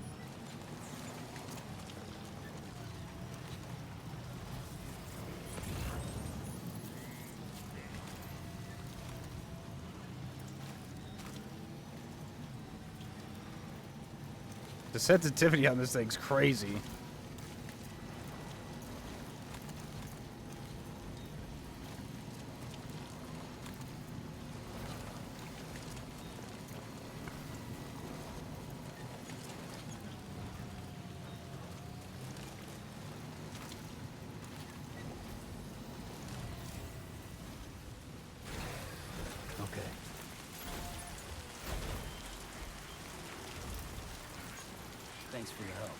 The sensitivity on this thing's crazy. Okay. Thanks for your help.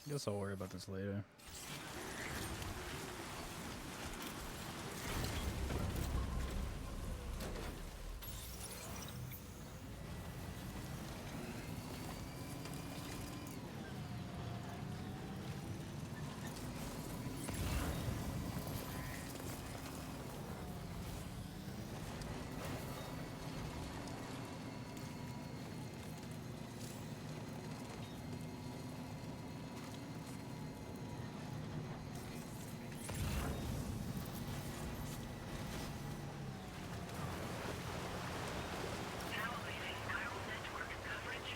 Guess I'll worry about this later. Now leaving chiral network coverage.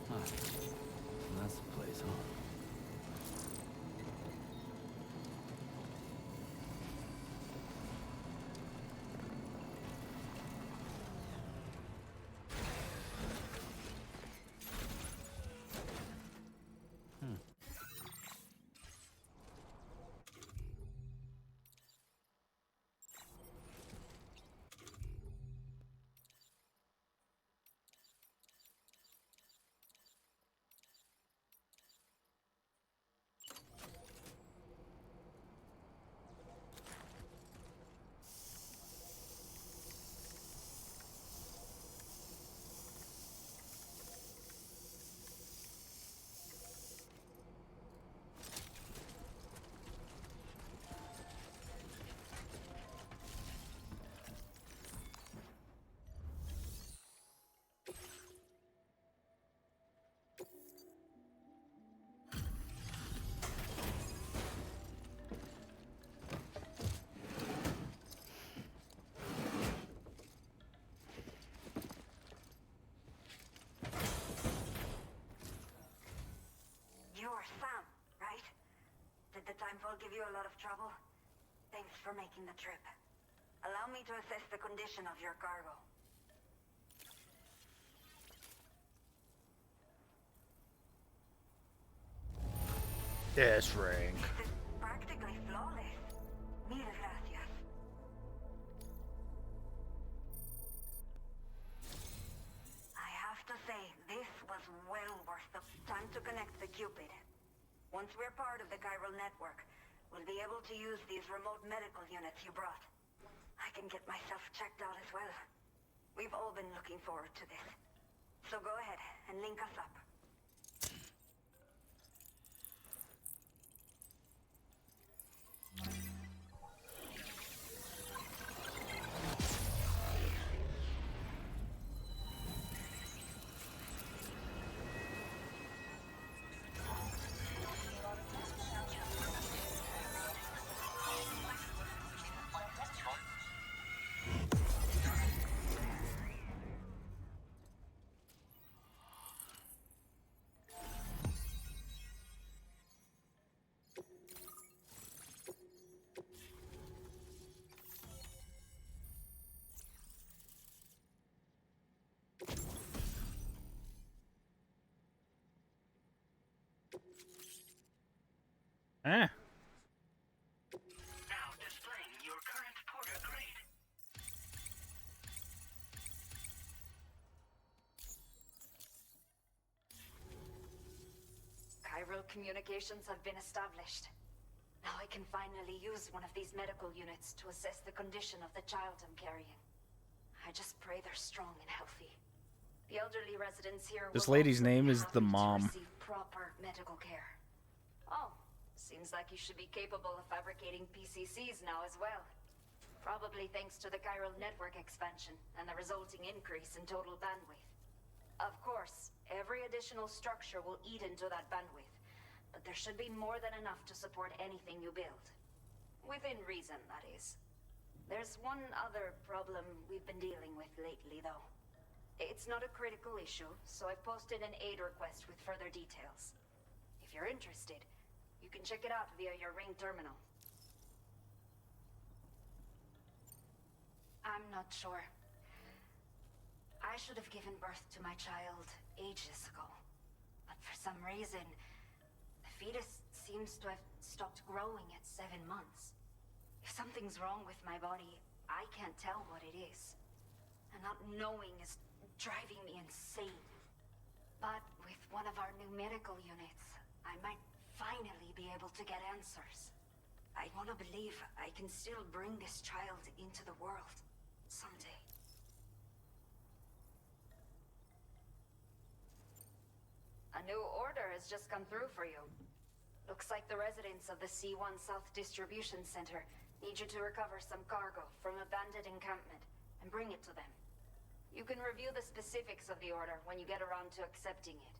Huh. That's the place, huh? You're Sam, right? Did the timefall give you a lot of trouble? Thanks for making the trip. Allow me to assess the condition of your cargo. S-rank. This is practically flawless. Mil gracias. I have to say, this was well worth the time to connect the Cupid. Once we're part of the chiral network, we'll be able to use these remote medical units you brought. I can get myself checked out as well. We've all been looking forward to this. So go ahead and link us up. Eh. Now displaying your current porter grade. Chiral communications have been established. Now I can finally use one of these medical units to assess the condition of the child I'm carrying. I just pray they're strong and healthy. The elderly residents here This will lady's also be name is happy the to mom. receive proper medical care. Oh, seems like you should be capable of fabricating PCCs now as well. Probably thanks to the chiral network expansion and the resulting increase in total bandwidth. Of course, every additional structure will eat into that bandwidth, but there should be more than enough to support anything you build. Within reason, that is. There's one other problem we've been dealing with lately, though. It's not a critical issue, so I've posted an aid request with further details. If you're interested, you can check it out via your ring terminal. I'm not sure. I should have given birth to my child ages ago. But for some reason, the fetus seems to have stopped growing at 7 months. If something's wrong with my body, I can't tell what it is. And not knowing is driving me insane. But with one of our new medical units, I might finally be able to get answers. I want to believe I can still bring this child into the world someday. A new order has just come through for you. Looks like the residents of the C1 South Distribution Center need you to recover some cargo from a bandit encampment and bring it to them. You can review the specifics of the order when you get around to accepting it.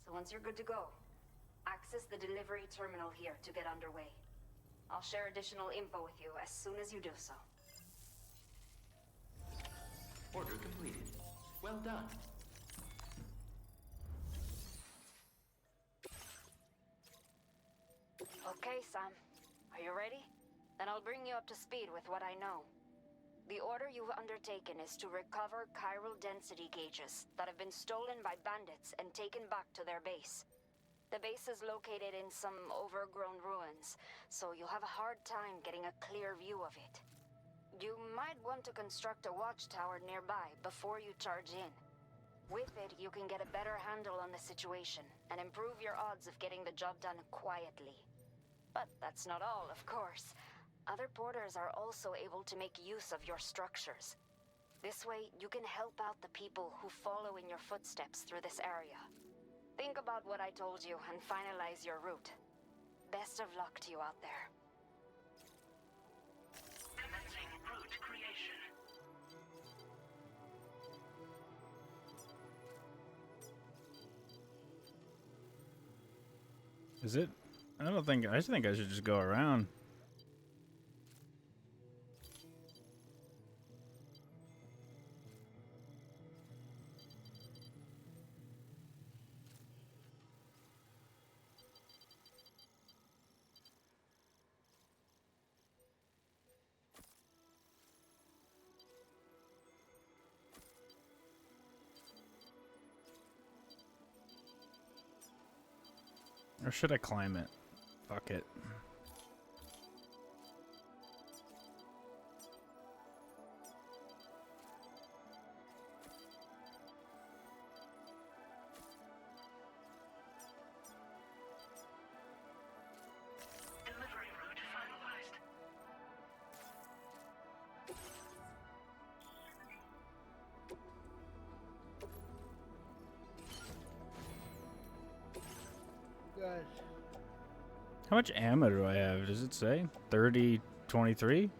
So once you're good to go, access the delivery terminal here to get underway. I'll share additional info with you as soon as you do so. Order completed. Well done. Okay, Sam. Are you ready? Then I'll bring you up to speed with what I know. The order you've undertaken is to recover chiral density gauges that have been stolen by bandits and taken back to their base. The base is located in some overgrown ruins, so you'll have a hard time getting a clear view of it. You might want to construct a watchtower nearby before you charge in. With it, you can get a better handle on the situation and improve your odds of getting the job done quietly. But that's not all, of course. Other porters are also able to make use of your structures. This way, you can help out the people who follow in your footsteps through this area. Think about what I told you and finalize your route. Best of luck to you out there. Commencing route creation. Is it? I just think I should just go around. Or should I climb it? Fuck it. Delivery route finalized. Good. How much ammo do I have? Does it say? 30, 23?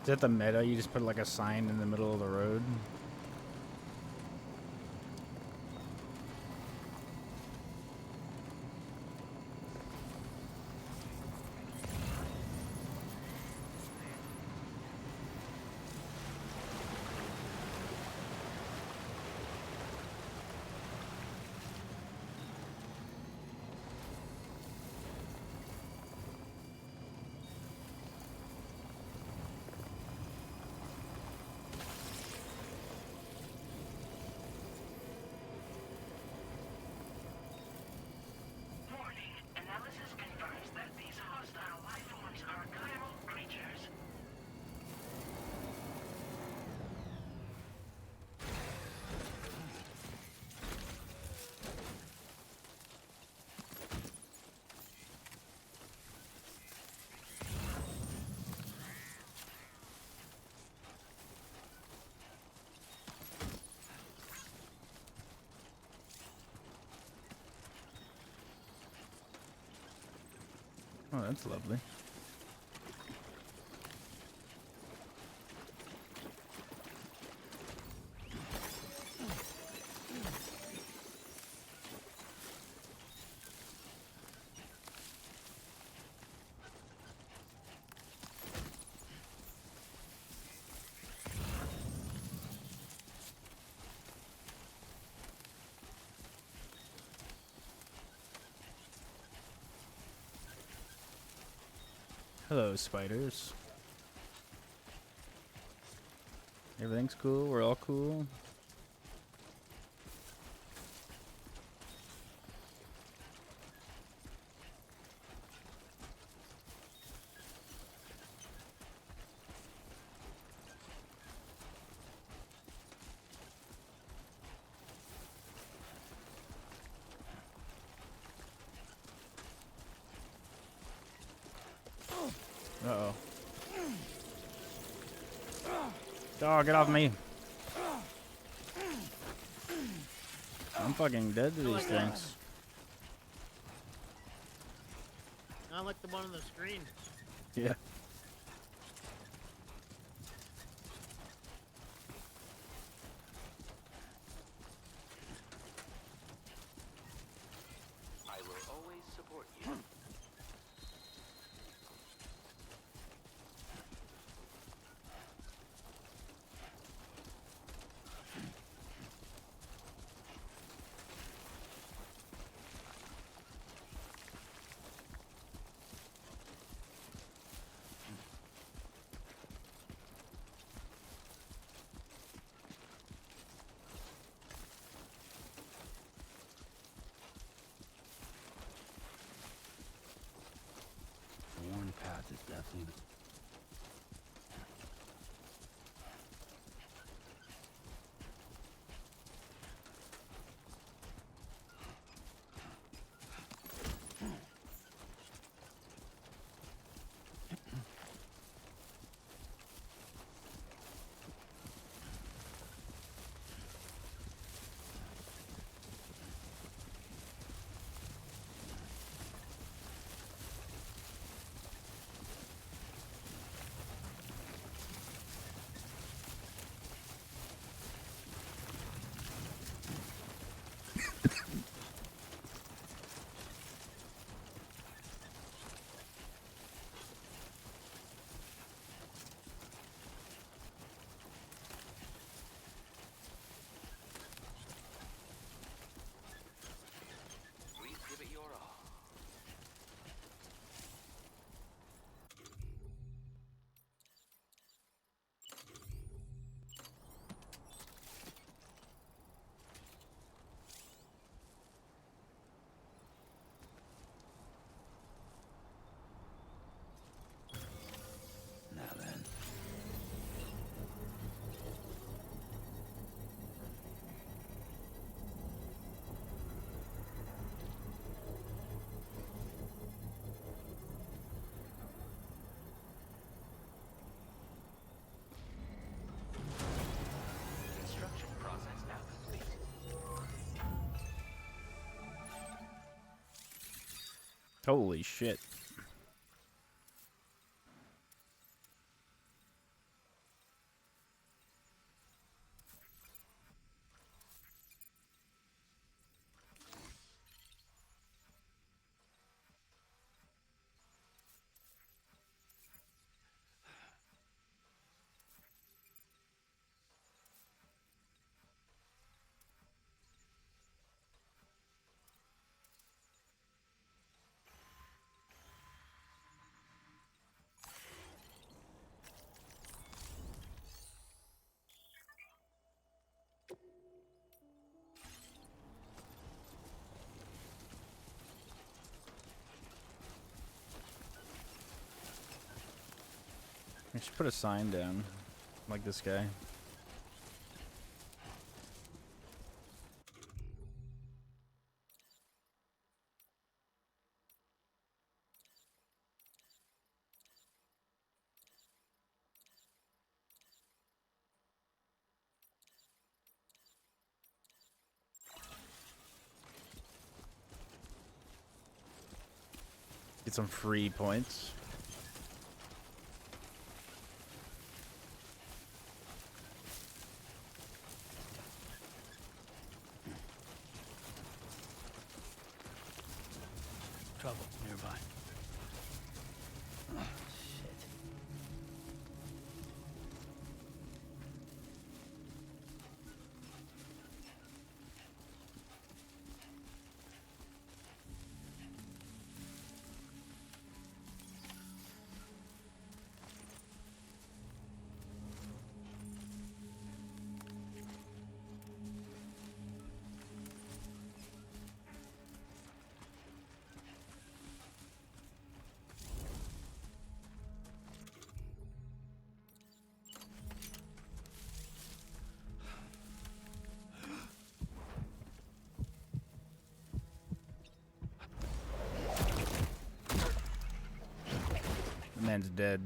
Is that the meta? You just put like a sign in the middle of the road? Oh, that's lovely. Hello, spiders. Everything's cool. We're all cool. Uh-oh. Oh, get off me. I'm fucking dead to these things. Not like the one on the screen. Yeah. I will always support you. The worn path is definitely... Please give it your all. Now then. Construction process now complete. Holy shit. I should put a sign down, like this guy. Get some free points. Trouble nearby. Shit. The man's dead.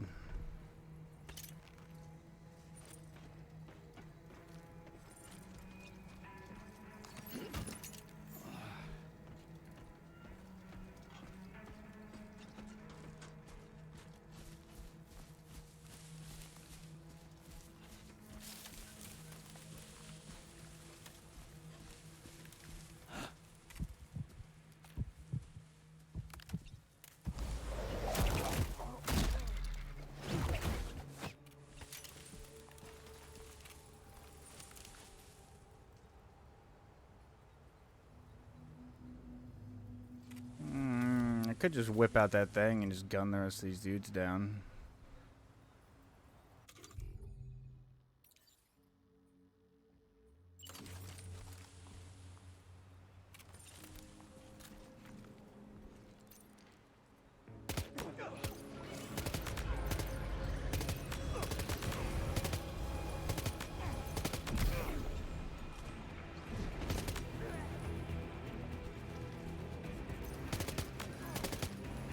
I could just whip out that thing and just gun the rest of these dudes down.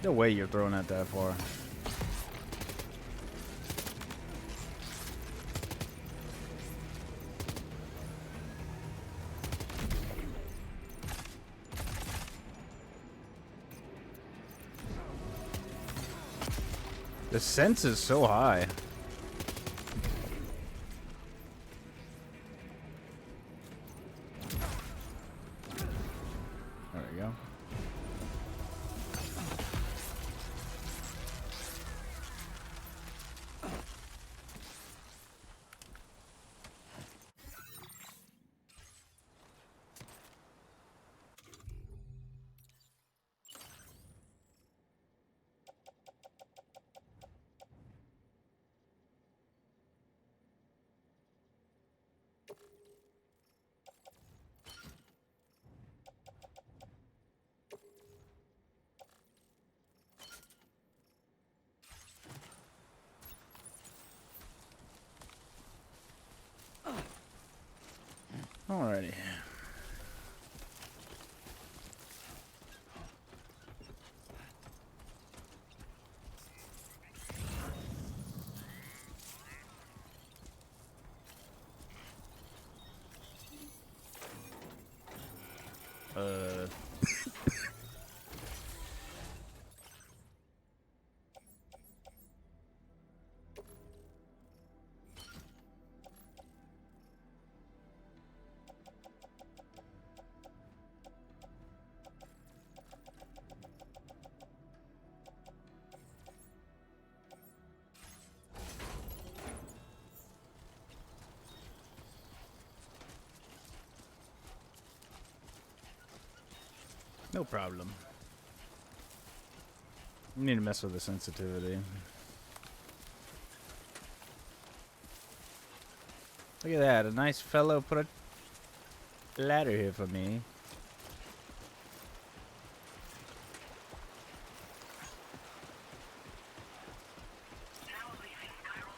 No way you're throwing it that far. The sense is so high. There we go. Alrighty. No problem. You need to mess with the sensitivity. Look at that. A nice fellow put a ladder here for me. Now leaving Chiral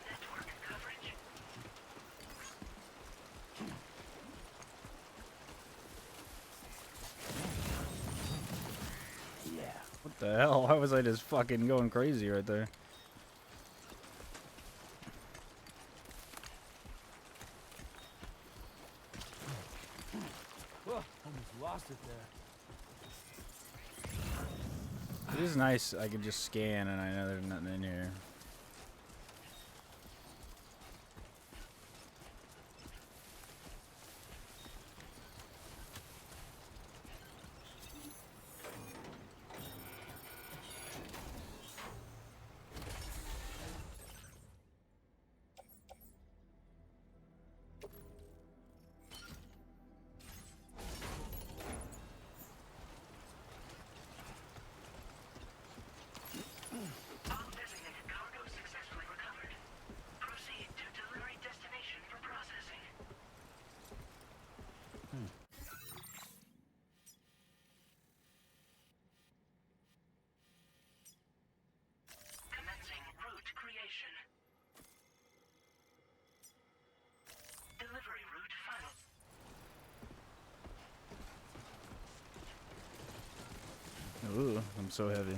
The hell? Why was I just fucking going crazy right there? Whoa, almost lost it there. It is nice. I can just scan and I know there's nothing in here. Ooh, I'm so heavy.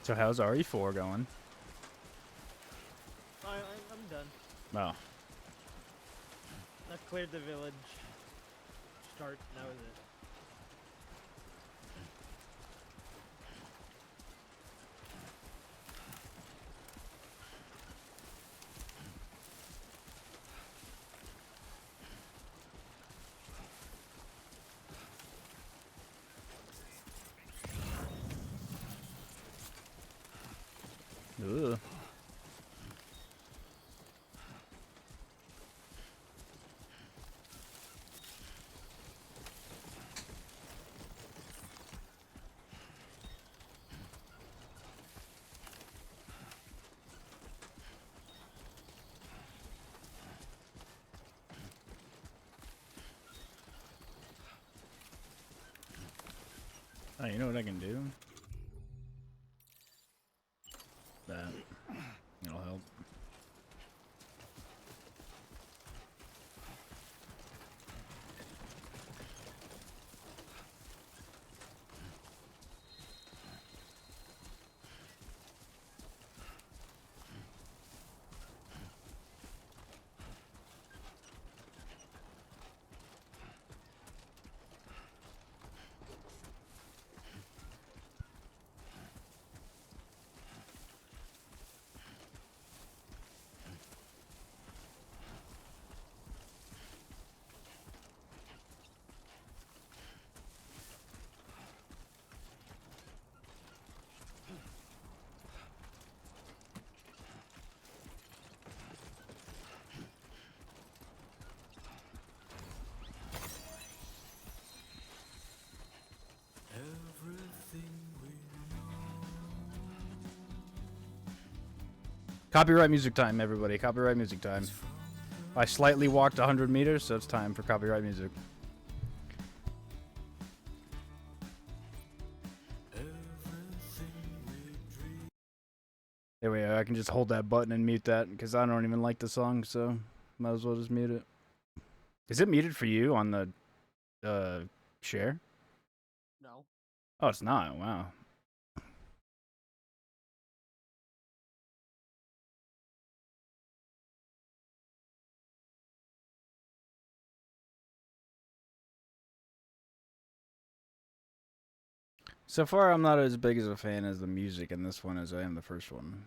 So how's RE4 going? I'm done. Oh. I cleared the village. Start, that was it. Ooh. Oh, you know what I can do? That. It'll help. Copyright music time, everybody. Copyright music time. I slightly walked 100 meters, so it's time for copyright music. Anyway, I can just hold that button and mute that because I don't even like the song, so might as well just mute it. Is it muted for you on the share? No. Oh, it's not. Wow. So far, I'm not as big as a fan as the music in this one as I am the first one.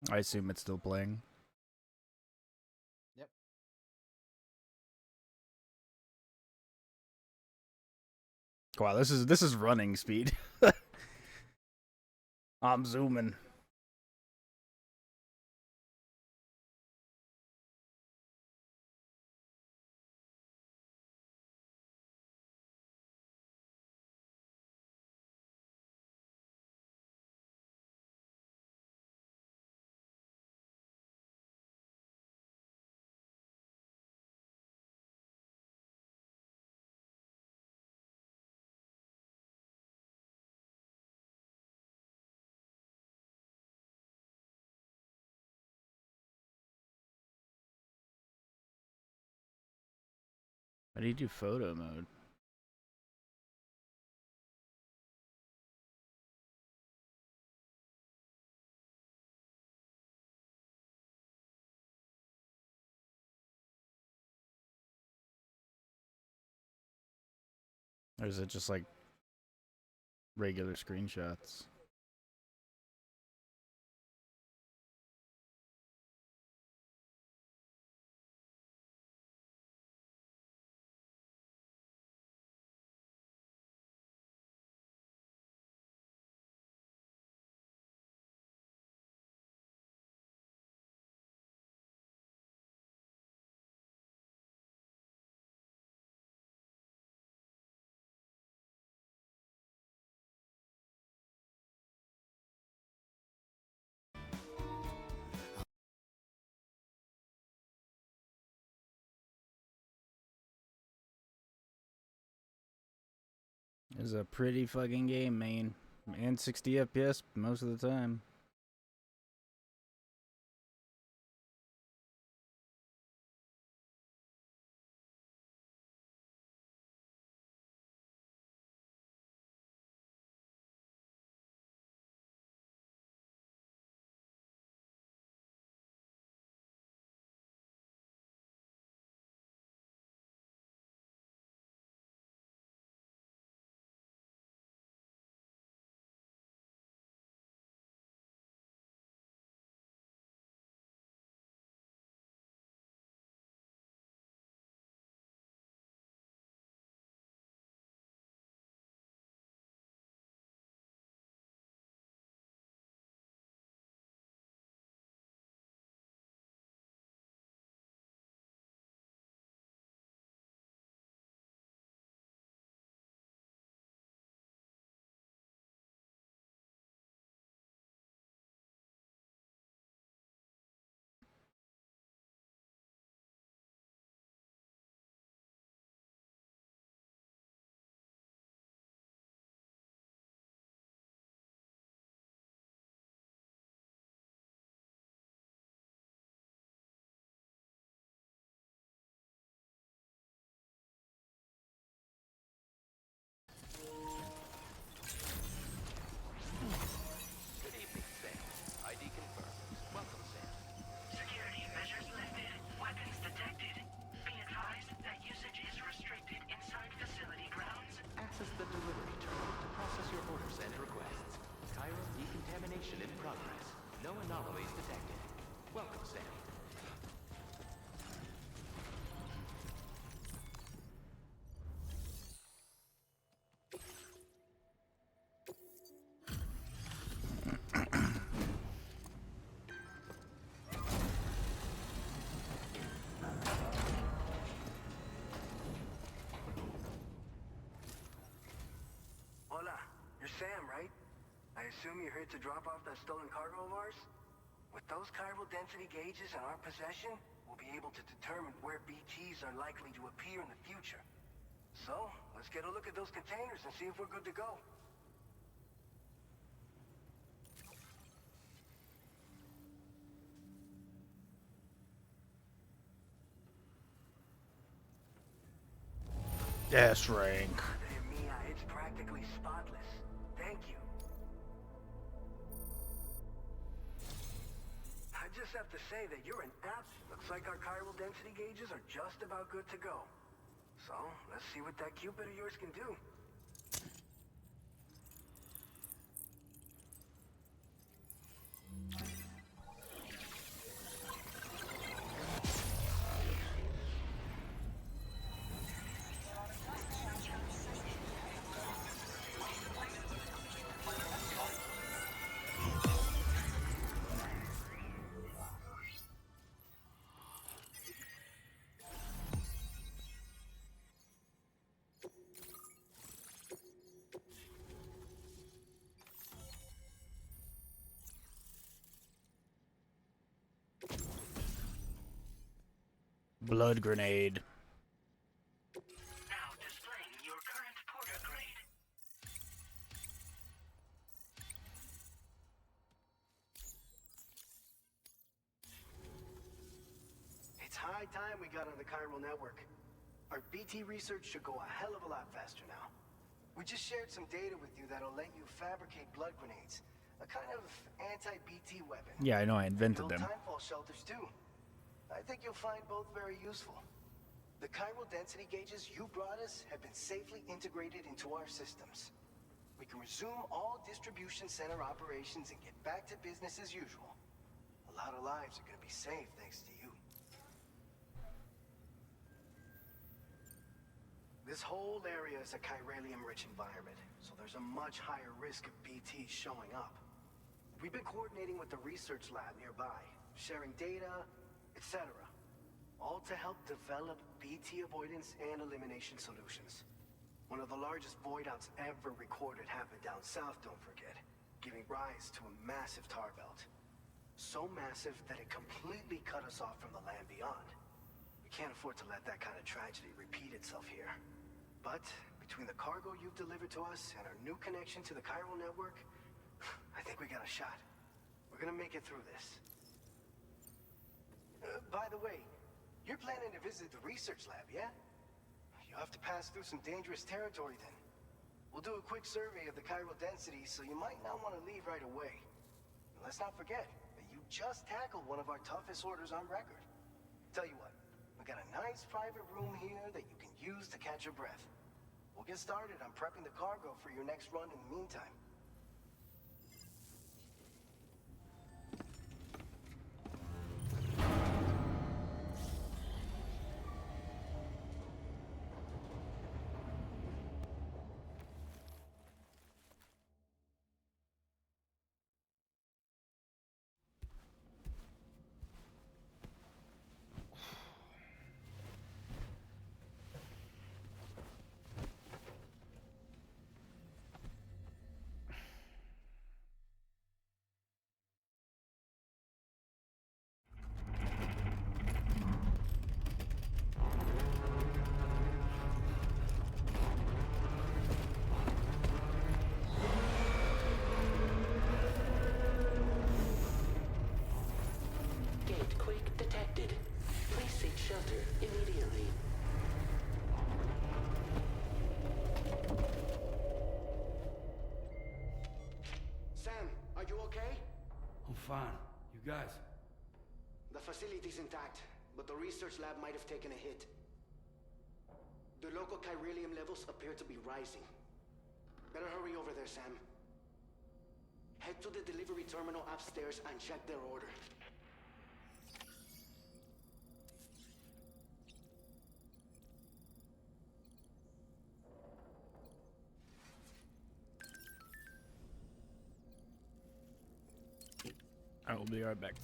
I assume it's still playing. Yep. Wow, this is running speed. I'm zooming. How do you do photo mode? Or is it just like regular screenshots? It's a pretty fucking game, man. And 60 FPS most of the time. Good evening, Sam. ID confirmed. Welcome, Sam. Security measures lifted. Weapons detected. Be advised that usage is restricted inside facility grounds. Access the delivery terminal to process your orders and requests. Chiral decontamination in progress. No anomalies detected. Welcome, Sam. Hola, you're Sam, right? I assume you're here to drop off that stolen cargo of ours? With those chiral density gauges in our possession, we'll be able to determine where BTs are likely to appear in the future. So, let's get a look at those containers and see if we're good to go. S rank. Mia, it's practically spotless. Thank you. I just have to say that you're an app. Looks like our chiral density gauges are just about good to go. So, let's see what that Cupid of yours can do. Blood grenade. Now displaying your current porter grade. It's high time we got on the chiral network. Our BT research should go a hell of a lot faster now. We just shared some data with you that'll let you fabricate blood grenades. A kind of anti-BT weapon. Yeah, I know, I invented Build them. timefall shelters too. I think you'll find both very useful. The chiral density gauges you brought us have been safely integrated into our systems. We can resume all distribution center operations and get back to business as usual. A lot of lives are gonna be saved thanks to you. This whole area is a chiralium-rich environment, so there's a much higher risk of BTs showing up. We've been coordinating with the research lab nearby, sharing data, etc. All to help develop BT avoidance and elimination solutions. One of the largest void outs ever recorded happened down south, don't forget, giving rise to a massive tar belt. So massive that it completely cut us off from the land beyond. We can't afford to let that kind of tragedy repeat itself here. But between the cargo you've delivered to us and our new connection to the chiral network, I think we got a shot. We're gonna make it through this. By the way, you're planning to visit the research lab, yeah? You'll have to pass through some dangerous territory then. We'll do a quick survey of the chiral density, so you might not want to leave right away. And let's not forget that you just tackled one of our toughest orders on record. Tell you what, we got a nice private room here that you can use to catch your breath. We'll get started on prepping the cargo for your next run in the meantime. Gate quake detected. Please seek shelter immediately. Sam, are you okay? I'm fine. You guys? The facility's intact, but the research lab might have taken a hit. The local chiralium levels appear to be rising. Better hurry over there, Sam. Head to the delivery terminal upstairs and check their order. I will be right back.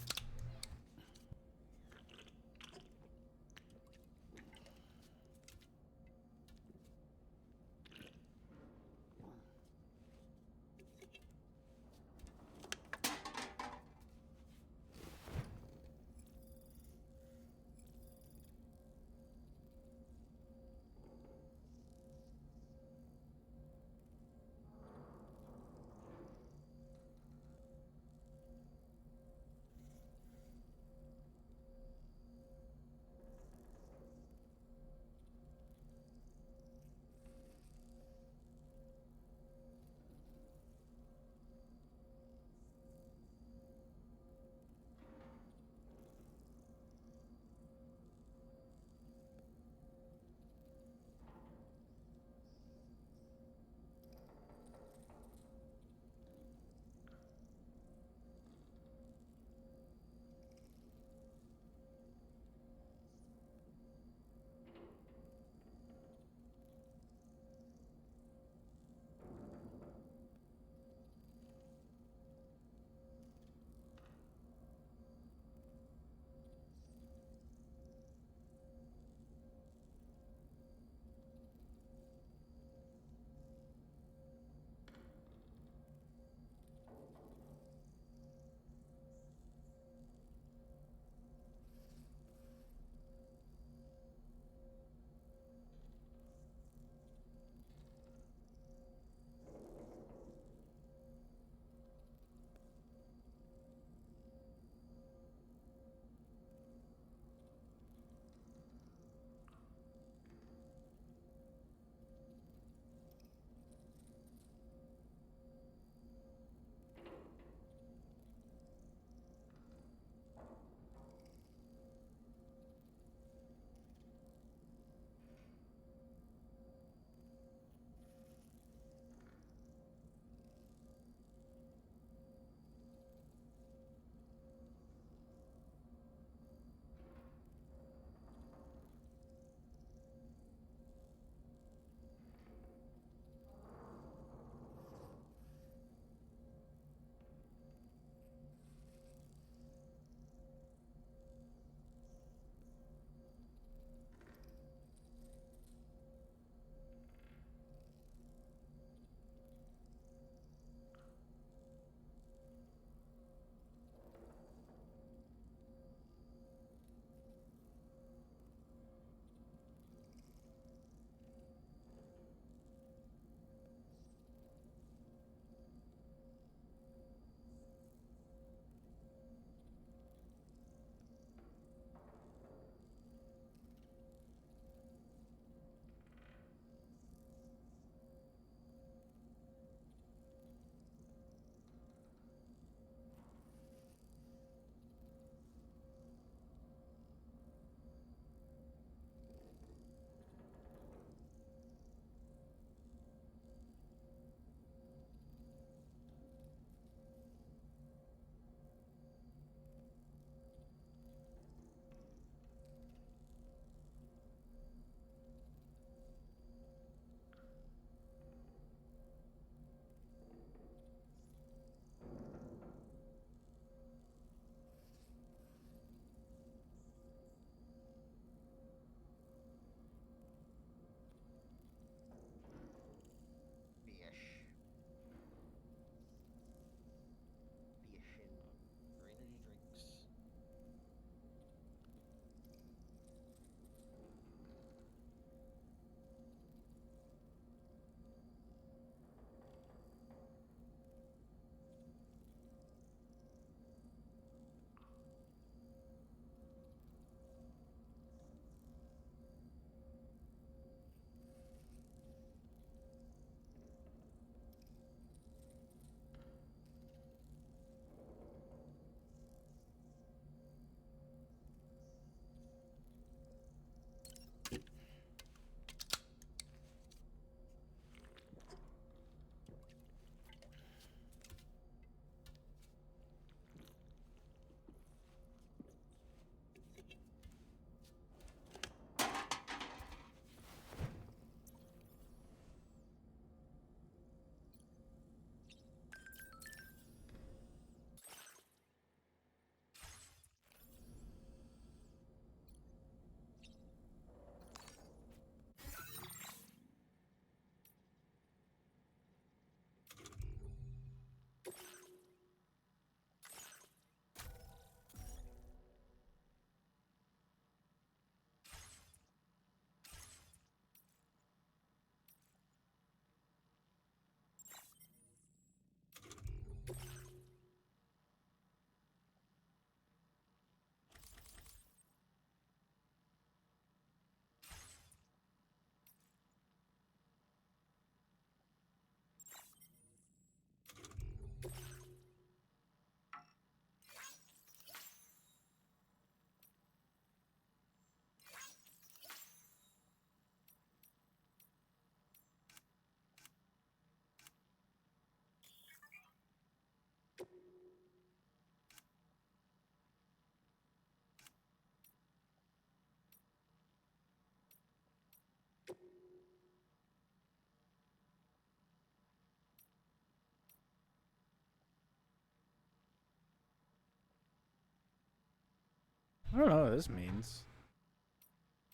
I don't know what this means.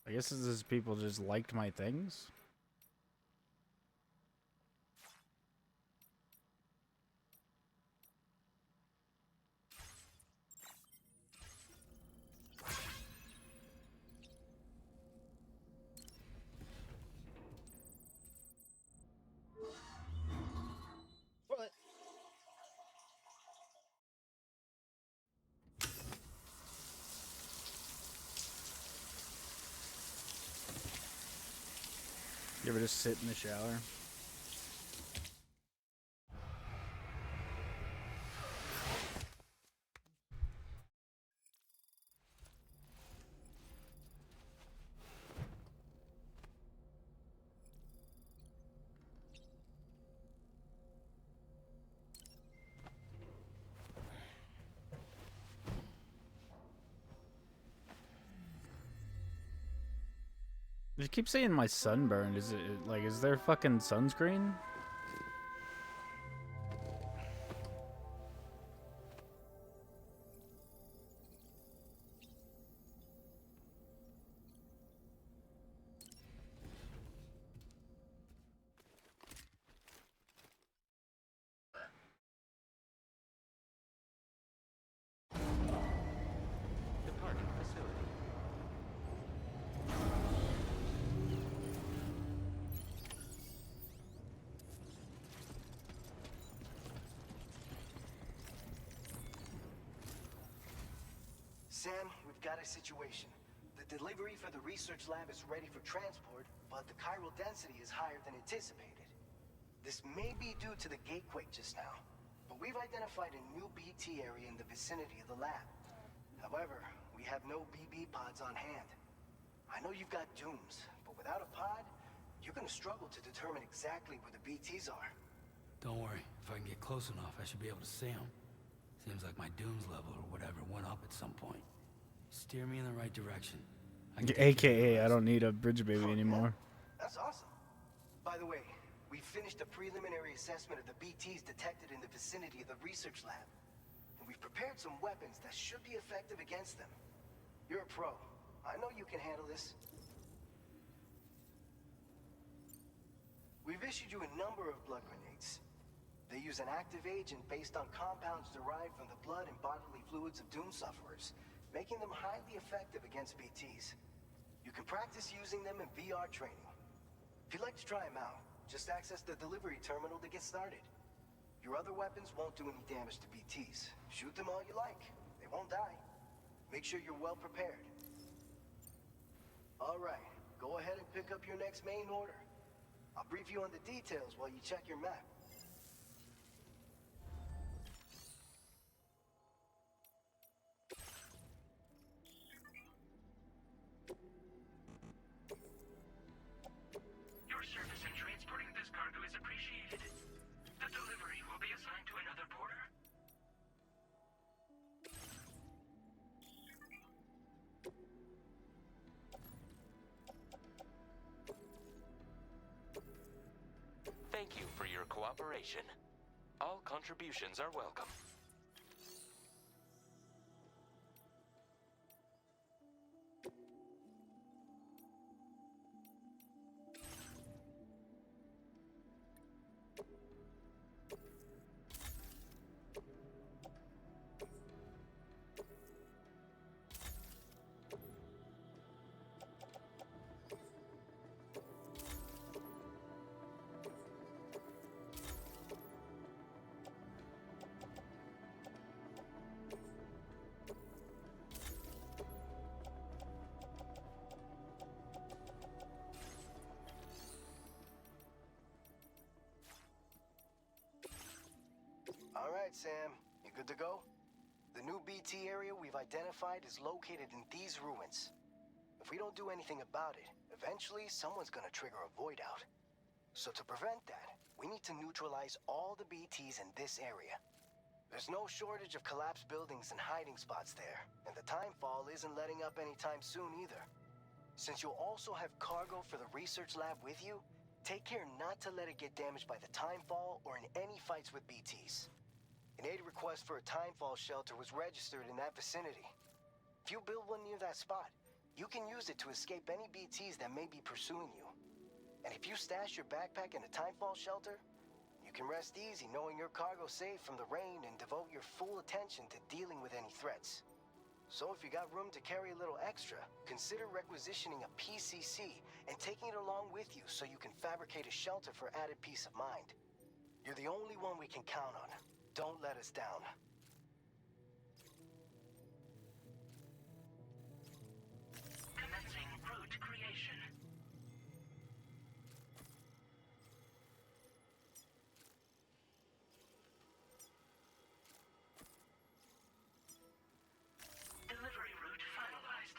I guess this is people just liked my things. What? You ever just sit in the shower? You keep saying my sunburned. Is it like, is there fucking sunscreen? Departing facility. Sam, we've got a situation. The delivery for the research lab is ready for transport, but the chiral density is higher than anticipated. This may be due to the gatequake just now, but we've identified a new BT area in the vicinity of the lab. However, we have no BB pods on hand. I know you've got dooms, but without a pod, you're gonna struggle to determine exactly where the BTs are. Don't worry. If I can get close enough, I should be able to see them. Seems like my dooms level or whatever went up at some point. Steer me in the right direction. AKA, I don't need a bridge baby anymore. That's awesome. By the way, we finished a preliminary assessment of the BTs detected in the vicinity of the research lab. And we've prepared some weapons that should be effective against them. You're a pro. I know you can handle this. We've issued you a number of blood grenades. They use an active agent based on compounds derived from the blood and bodily fluids of Doom sufferers, making them highly effective against BTs. You can practice using them in VR training. If you'd like to try them out, just access the delivery terminal to get started. Your other weapons won't do any damage to BTs. Shoot them all you like. They won't die. Make sure you're well prepared. All right, go ahead and pick up your next main order. I'll brief you on the details while you check your map. Your service in transporting this cargo is appreciated. The delivery will be assigned to another porter. Thank you for your cooperation. All contributions are welcome. All right, Sam. You good to go? The new BT area we've identified is located in these ruins. If we don't do anything about it, eventually someone's gonna trigger a void out. So to prevent that, we need to neutralize all the BTs in this area. There's no shortage of collapsed buildings and hiding spots there, and the timefall isn't letting up anytime soon either. Since you'll also have cargo for the research lab with you, take care not to let it get damaged by the timefall or in any fights with BTs. An aid request for a timefall shelter was registered in that vicinity. If you build one near that spot, you can use it to escape any BTs that may be pursuing you. And if you stash your backpack in a timefall shelter, you can rest easy knowing your cargo's safe from the rain and devote your full attention to dealing with any threats. So if you got room to carry a little extra, consider requisitioning a PCC and taking it along with you so you can fabricate a shelter for added peace of mind. You're the only one we can count on. Don't let us down. Commencing route creation. Delivery route finalized.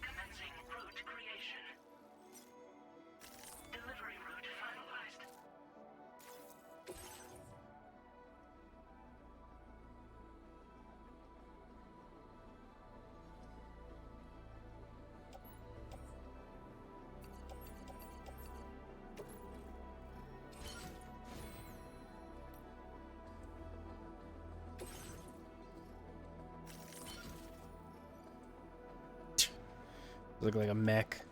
Commencing route creation. Delivery route finalized. Look like a mech.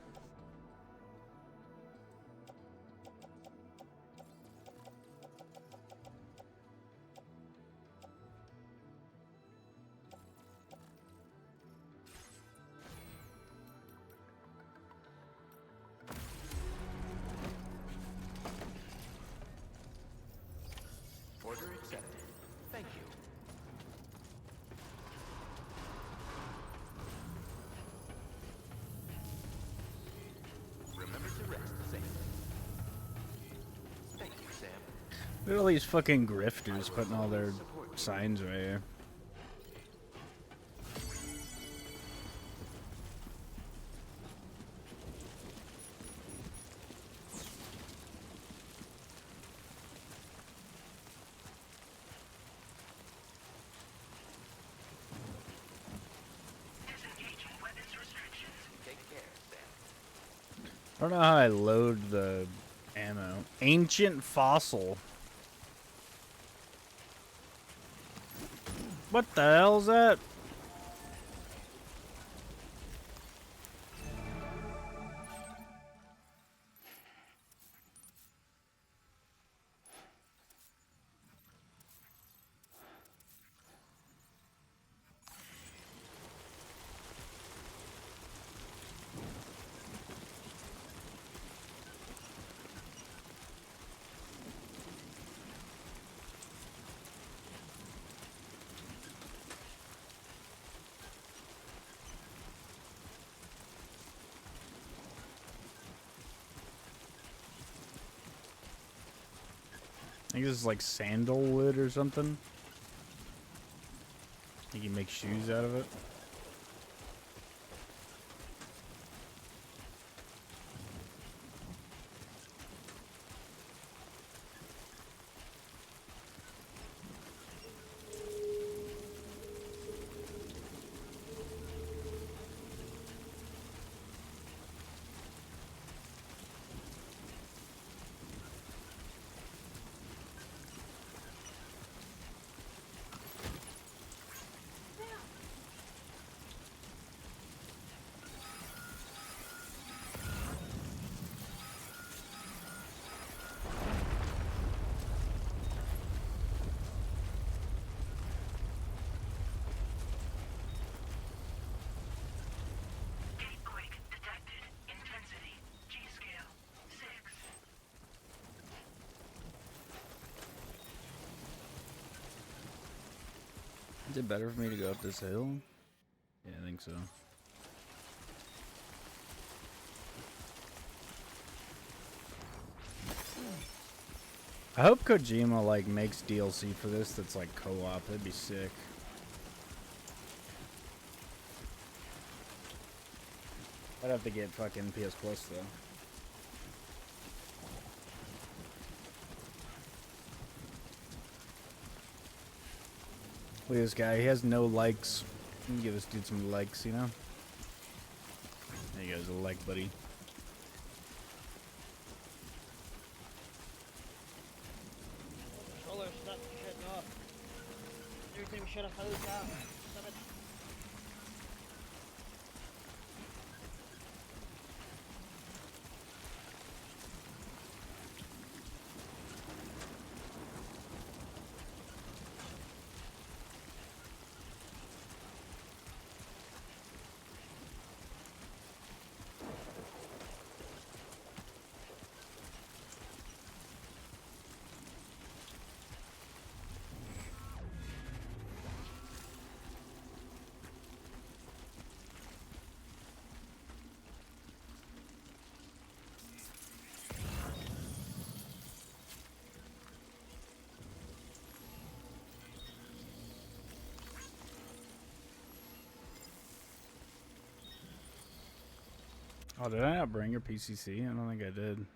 Order accepted. Thank you. Remember to rest safely. Thank you, Sam. Look at all these fucking grifters putting all their signs right here. Disengaging weapons restrictions. Take care, Sam. I don't know how I load the ammo. Ancient fossil. What the hell's that? I think this is like sandalwood or something. You can make shoes out of it. Gatequake detected. Intensity. G-scale. 6. Is it better for me to go up this hill? Yeah, I think so. I hope Kojima like makes DLC for this that's like co-op. That'd be sick. I'd have to get fucking PS Plus though. Look at this guy. He has no likes. Let me give this dude some likes, you know? There you go, a like, buddy. Finish shut up, stop it. Oh, did I not bring your PCC? I don't think I did.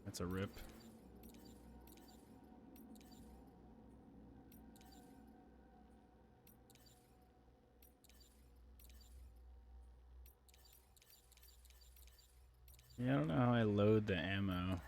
That's a rip. Yeah, I don't know how I load the ammo.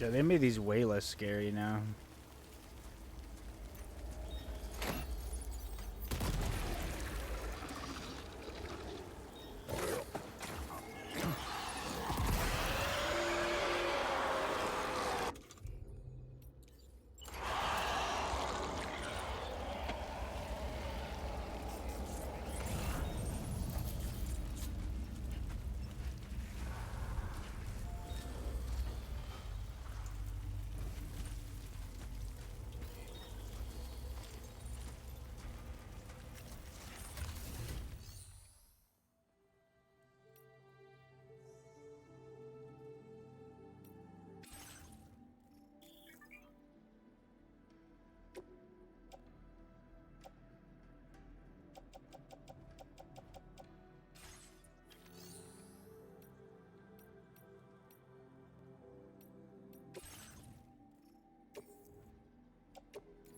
Yeah, they made these way less scary now.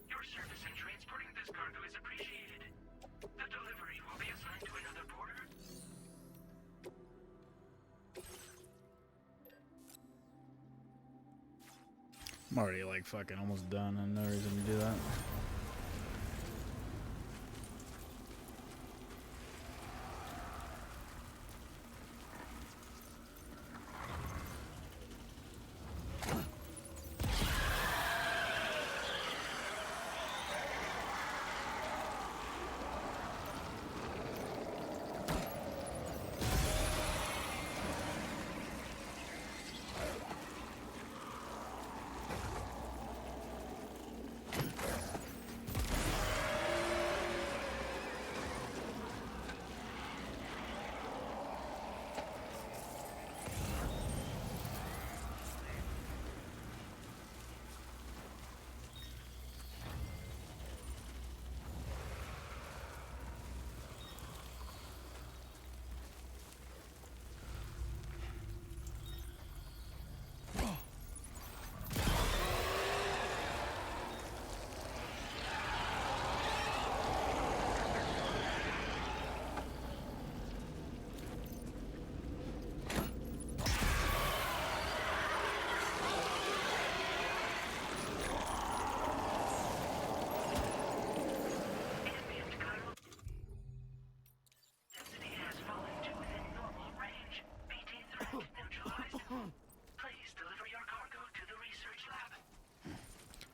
Your service in transporting this cargo is appreciated. The delivery will be assigned to another porter. I'm already like fucking almost done and no reason to do that.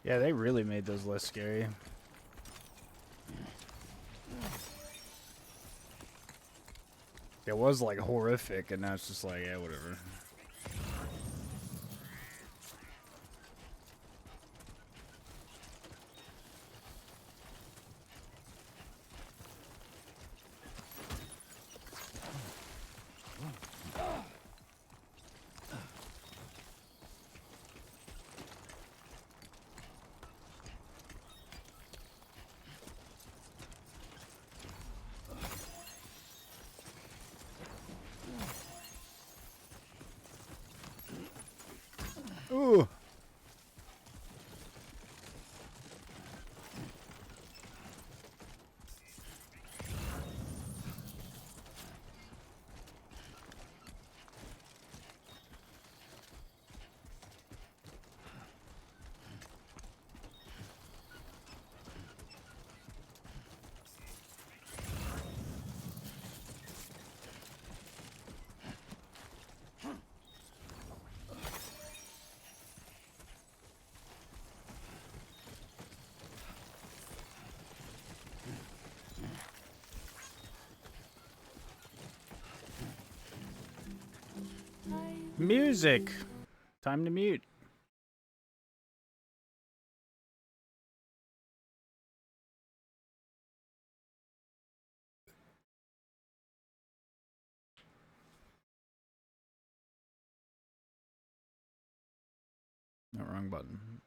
Yeah, they really made those less scary. It was like horrific, and now it's just like, yeah, whatever. Ooh. Music. Time to mute. No, wrong button.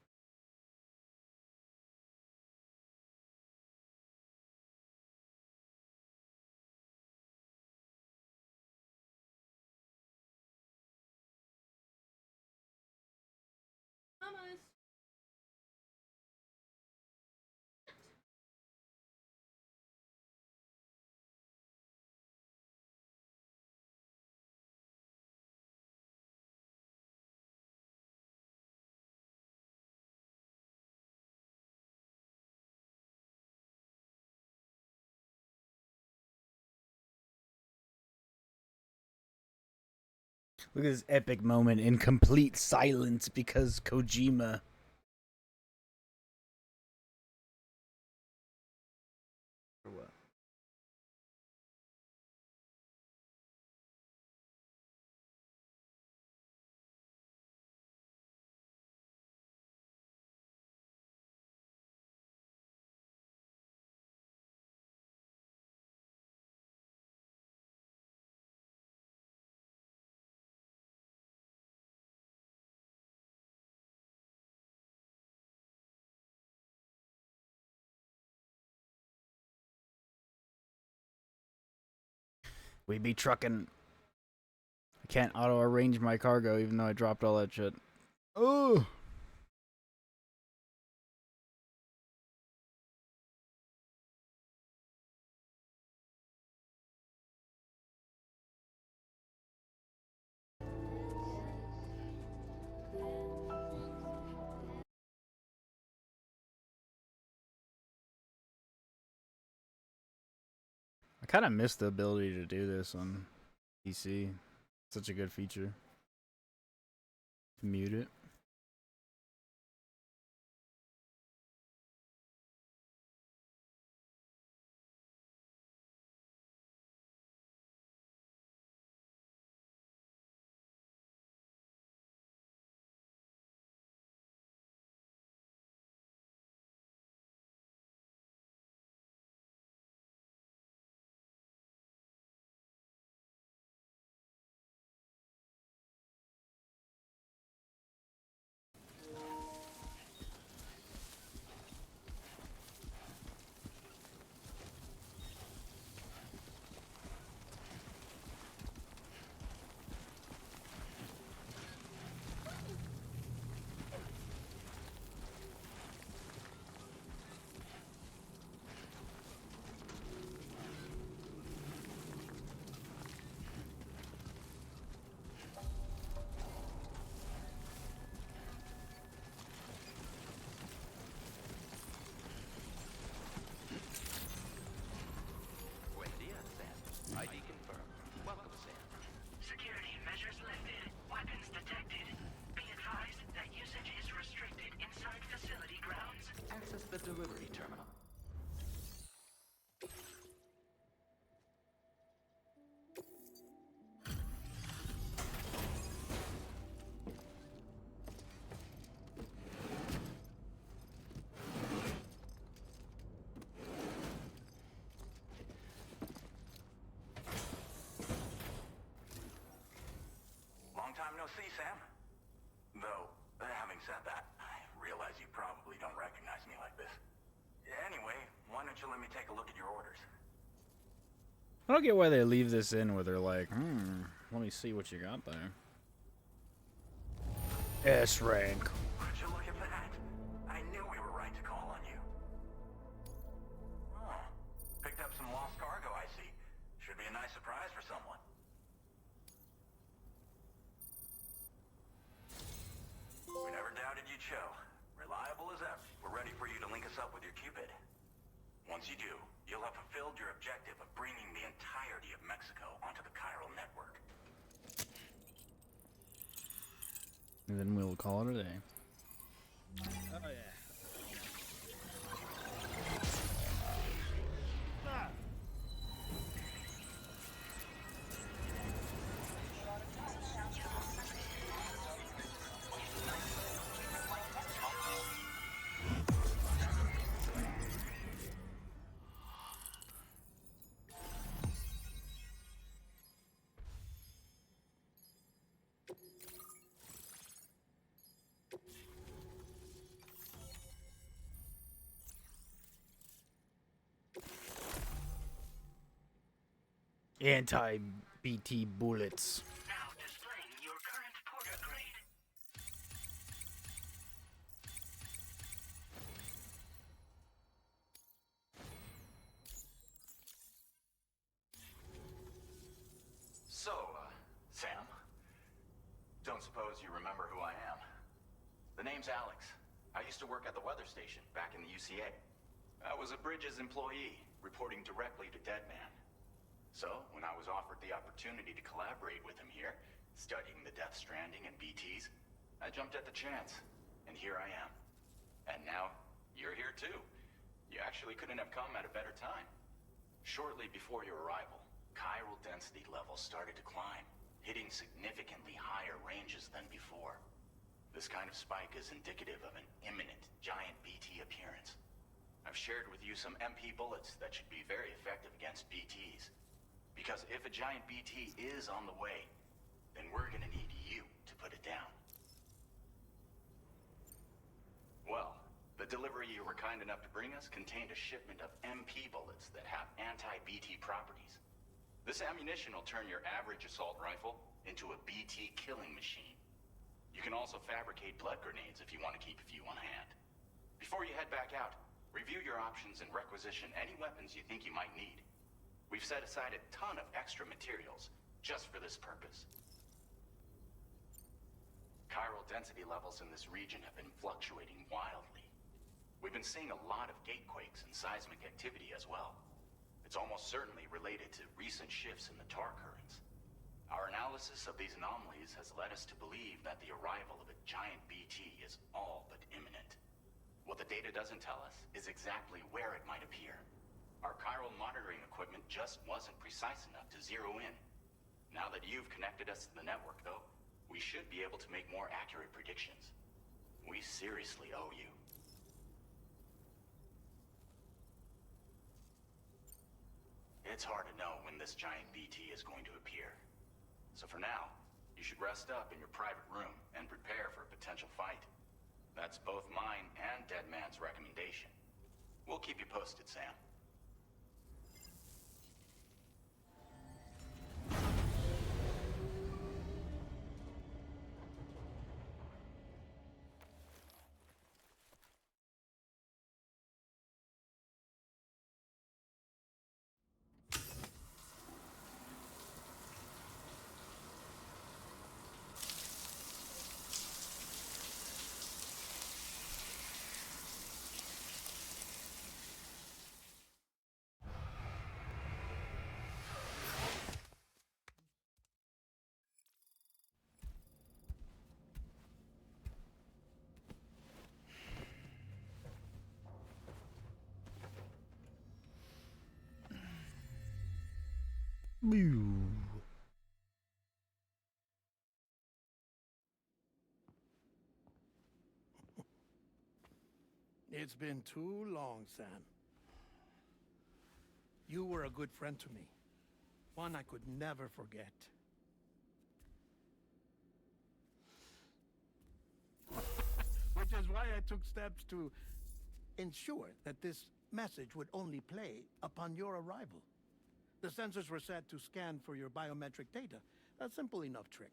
Look at this epic moment in complete silence because Kojima. Or what? We be trucking. I can't auto arrange my cargo even though I dropped all that shit. Oh. I kind of miss the ability to do this on PC. Such a good feature. Mute it. see, Sam. Though, having said that, I realize you probably don't recognize me like this. Anyway, why don't you let me take a look at your orders? I don't get why they leave this in where they're like, let me see what you got there. S rank. Would you look at that? I knew we were right to call on you. Oh, picked up some lost cargo, I see. Should be a nice surprise for someone. We never doubted you'd show. Reliable as ever. We're ready for you to link us up with your Cupid. Once you do, you'll have fulfilled your objective of bringing the entirety of Mexico onto the chiral network. And then we'll call it a day. Oh yeah. Anti-BT bullets. Now displaying your current porter grade. So, Sam, don't suppose you remember who I am? The name's Alex. I used to work at the weather station back in the UCA. I was a Bridges employee, reporting directly to Deadman. So, when I was offered the opportunity to collaborate with him here, studying the Death Stranding and BTs, I jumped at the chance. And here I am. And now, you're here too. You actually couldn't have come at a better time. Shortly before your arrival, chiral density levels started to climb, hitting significantly higher ranges than before. This kind of spike is indicative of an imminent giant BT appearance. I've shared with you some MP bullets that should be very effective against BTs. Because if a giant BT is on the way, then we're gonna need you to put it down. Well, the delivery you were kind enough to bring us contained a shipment of MP bullets that have anti-BT properties. This ammunition will turn your average assault rifle into a BT killing machine. You can also fabricate blood grenades if you want to keep a few on hand. Before you head back out, review your options and requisition any weapons you think you might need. We've set aside a ton of extra materials just for this purpose. Chiral density levels in this region have been fluctuating wildly. We've been seeing a lot of gatequakes and seismic activity as well. It's almost certainly related to recent shifts in the tar currents. Our analysis of these anomalies has led us to believe that the arrival of a giant BT is all but imminent. What the data doesn't tell us is exactly where it might appear. Our chiral monitoring equipment just wasn't precise enough to zero in. Now that you've connected us to the network, though, we should be able to make more accurate predictions. We seriously owe you. It's hard to know when this giant BT is going to appear. So for now, you should rest up in your private room and prepare for a potential fight. That's both mine and Deadman's recommendation. We'll keep you posted, Sam. It's been too long, Sam. You were a good friend to me. One I could never forget. I took steps to ensure that this message would only play upon your arrival. The sensors were set to scan for your biometric data. A simple enough trick.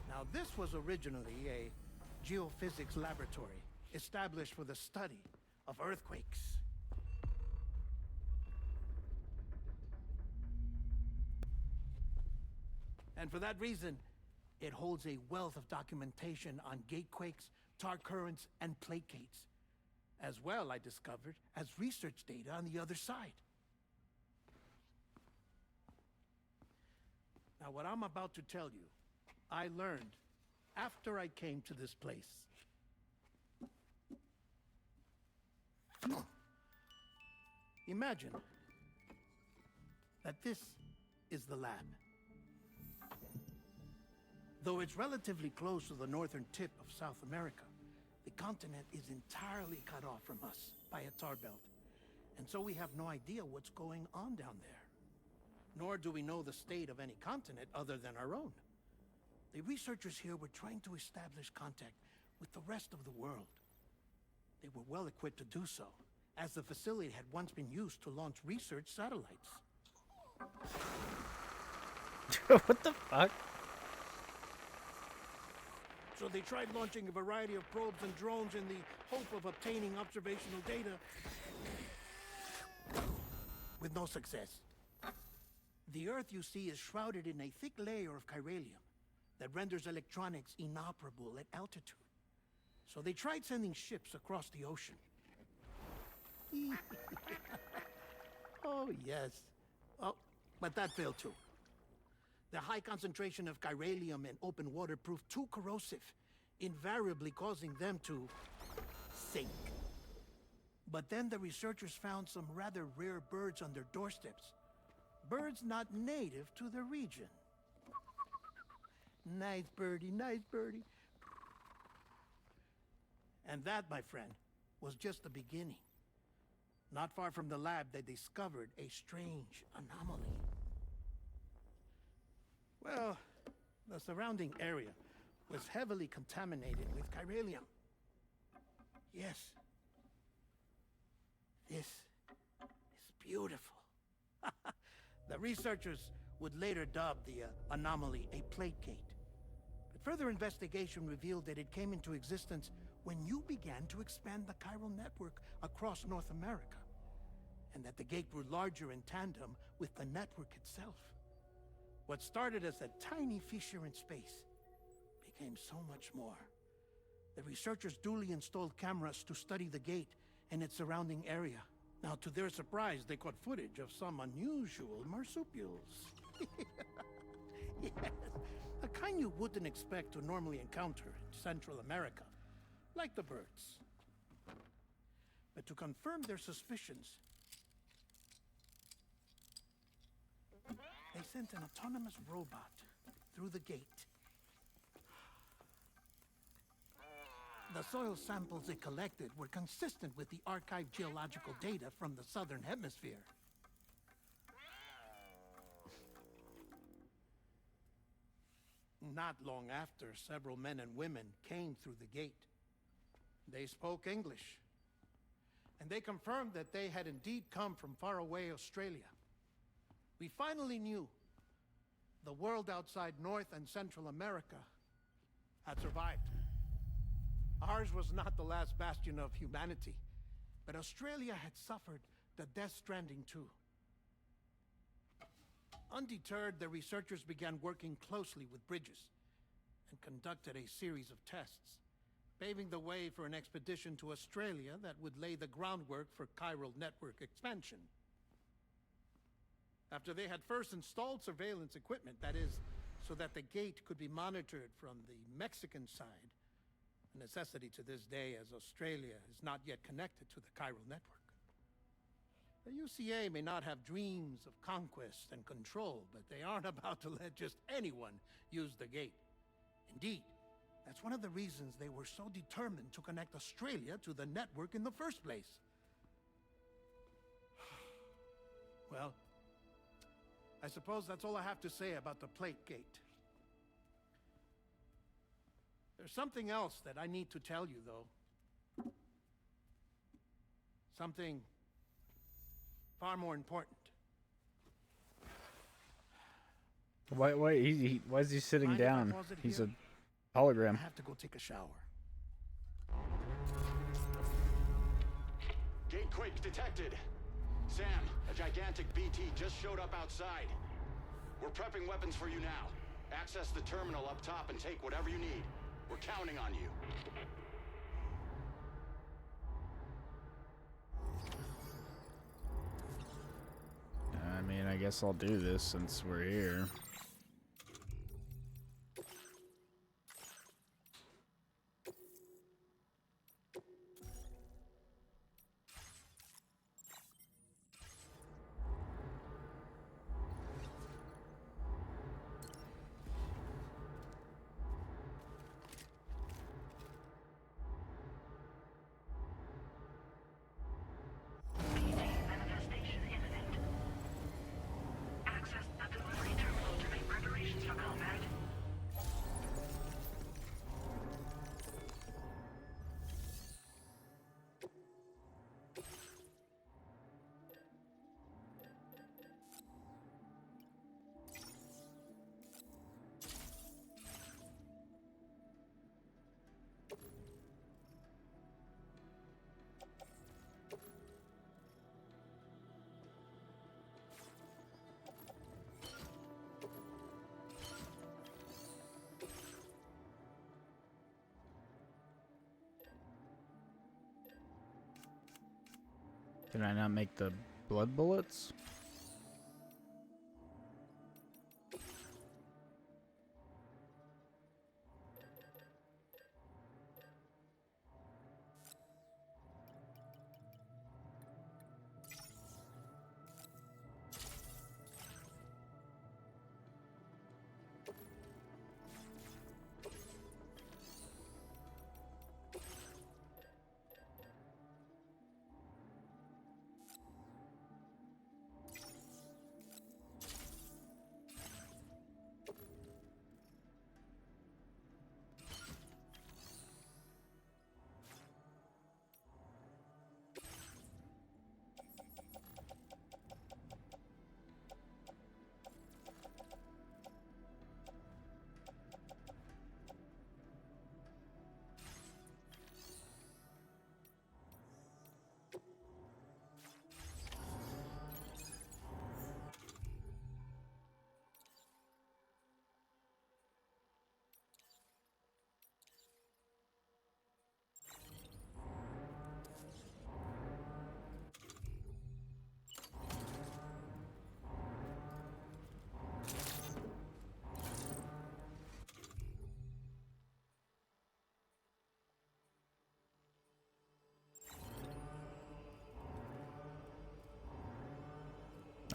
Now, this was originally a geophysics laboratory established for the study of earthquakes. And for that reason, it holds a wealth of documentation on gatequakes, tar currents, and placates. As well, I discovered, as research data on the other side. Now, what I'm about to tell you, I learned after I came to this place. Imagine that this is the lab. Though it's relatively close to the northern tip of South America, the continent is entirely cut off from us by a tar belt. And so we have no idea what's going on down there. Nor do we know the state of any continent other than our own. The researchers here were trying to establish contact with the rest of the world. They were well equipped to do so, as the facility had once been used to launch research satellites. What the fuck? So they tried launching a variety of probes and drones in the hope of obtaining observational data, with no success. The Earth, you see, is shrouded in a thick layer of chiralium that renders electronics inoperable at altitude. So they tried sending ships across the ocean. Oh, yes. Oh, but that failed too. The high concentration of chiralium in open water proved too corrosive, invariably causing them to sink. But then the researchers found some rather rare birds on their doorsteps. Birds not native to the region. Nice birdie, nice birdie. And that, my friend, was just the beginning. Not far from the lab, they discovered a strange anomaly. Well, the surrounding area was heavily contaminated with chiralium. Yes. This is beautiful. The researchers would later dub the anomaly a plate gate. But further investigation revealed that it came into existence when you began to expand the chiral network across North America, and that the gate grew larger in tandem with the network itself. What started as a tiny fissure in space became so much more. The researchers duly installed cameras to study the gate and its surrounding area. Now, to their surprise, they caught footage of some unusual marsupials. Yes, a kind you wouldn't expect to normally encounter in Central America, like the birds. But to confirm their suspicions, they sent an autonomous robot through the gate. The soil samples it collected were consistent with the archived geological data from the southern hemisphere. Not long after, several men and women came through the gate. They spoke English, and they confirmed that they had indeed come from faraway Australia. We finally knew the world outside North and Central America had survived. Ours was not the last bastion of humanity, but Australia had suffered the death stranding too. Undeterred, the researchers began working closely with Bridges and conducted a series of tests, paving the way for an expedition to Australia that would lay the groundwork for chiral network expansion. After they had first installed surveillance equipment, that is, so that the gate could be monitored from the Mexican side, a necessity to this day as Australia is not yet connected to the chiral network. The UCA may not have dreams of conquest and control, but they aren't about to let just anyone use the gate. Indeed, that's one of the reasons they were so determined to connect Australia to the network in the first place. Well, I suppose that's all I have to say about the plate gate. There's something else that I need to tell you, though. Something far more important. Why why is he sitting Mind if I down? pause it He's here? a hologram. I have to go take a shower. Gate quake detected. Sam, a gigantic BT just showed up outside. We're prepping weapons for you now. Access the terminal up top and take whatever you need. We're counting on you. I mean, I guess I'll do this since we're here. Manifestation imminent. Access the delivery terminal to make preparations for combat. Can I not make the blood bullets?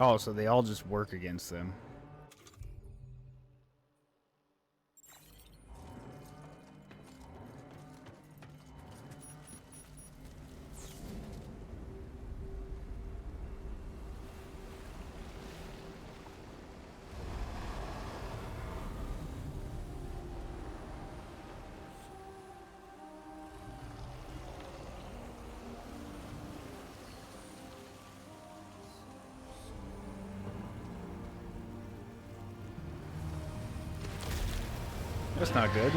Oh, so they all just work against them. That's not good.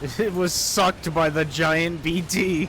It was sucked by the giant BT.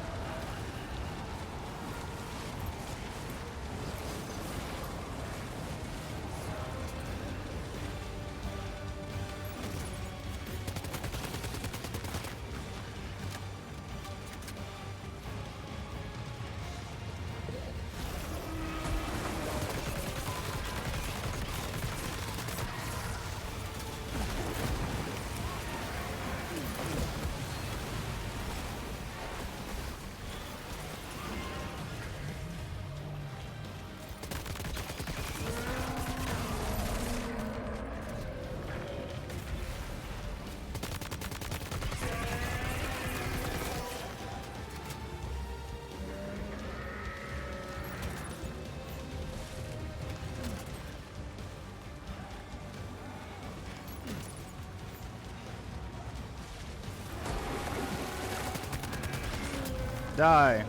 Die.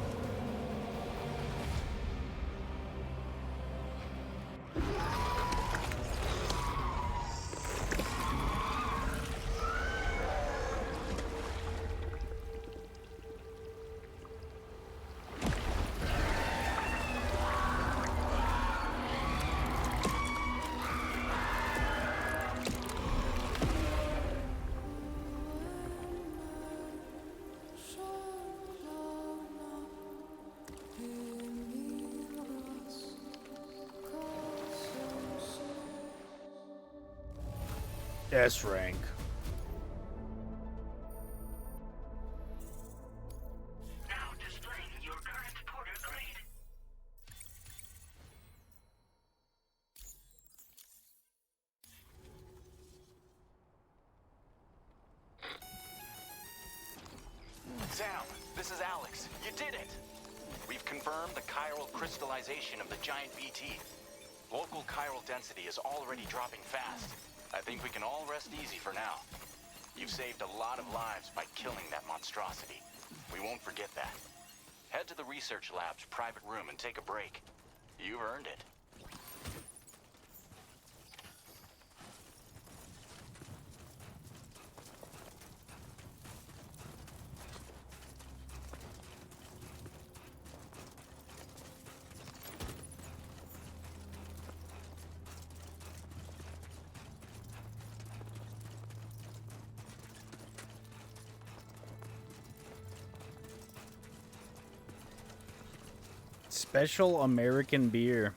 S rank. Now displaying your current porter grade. Sam, this is Alex. You did it! We've confirmed the chiral crystallization of the giant BT. Local chiral density is already dropping fast. I think we can all rest easy for now. You've saved a lot of lives by killing that monstrosity. We won't forget that. Head to the research lab's private room and take a break. You've earned it. Special American beer.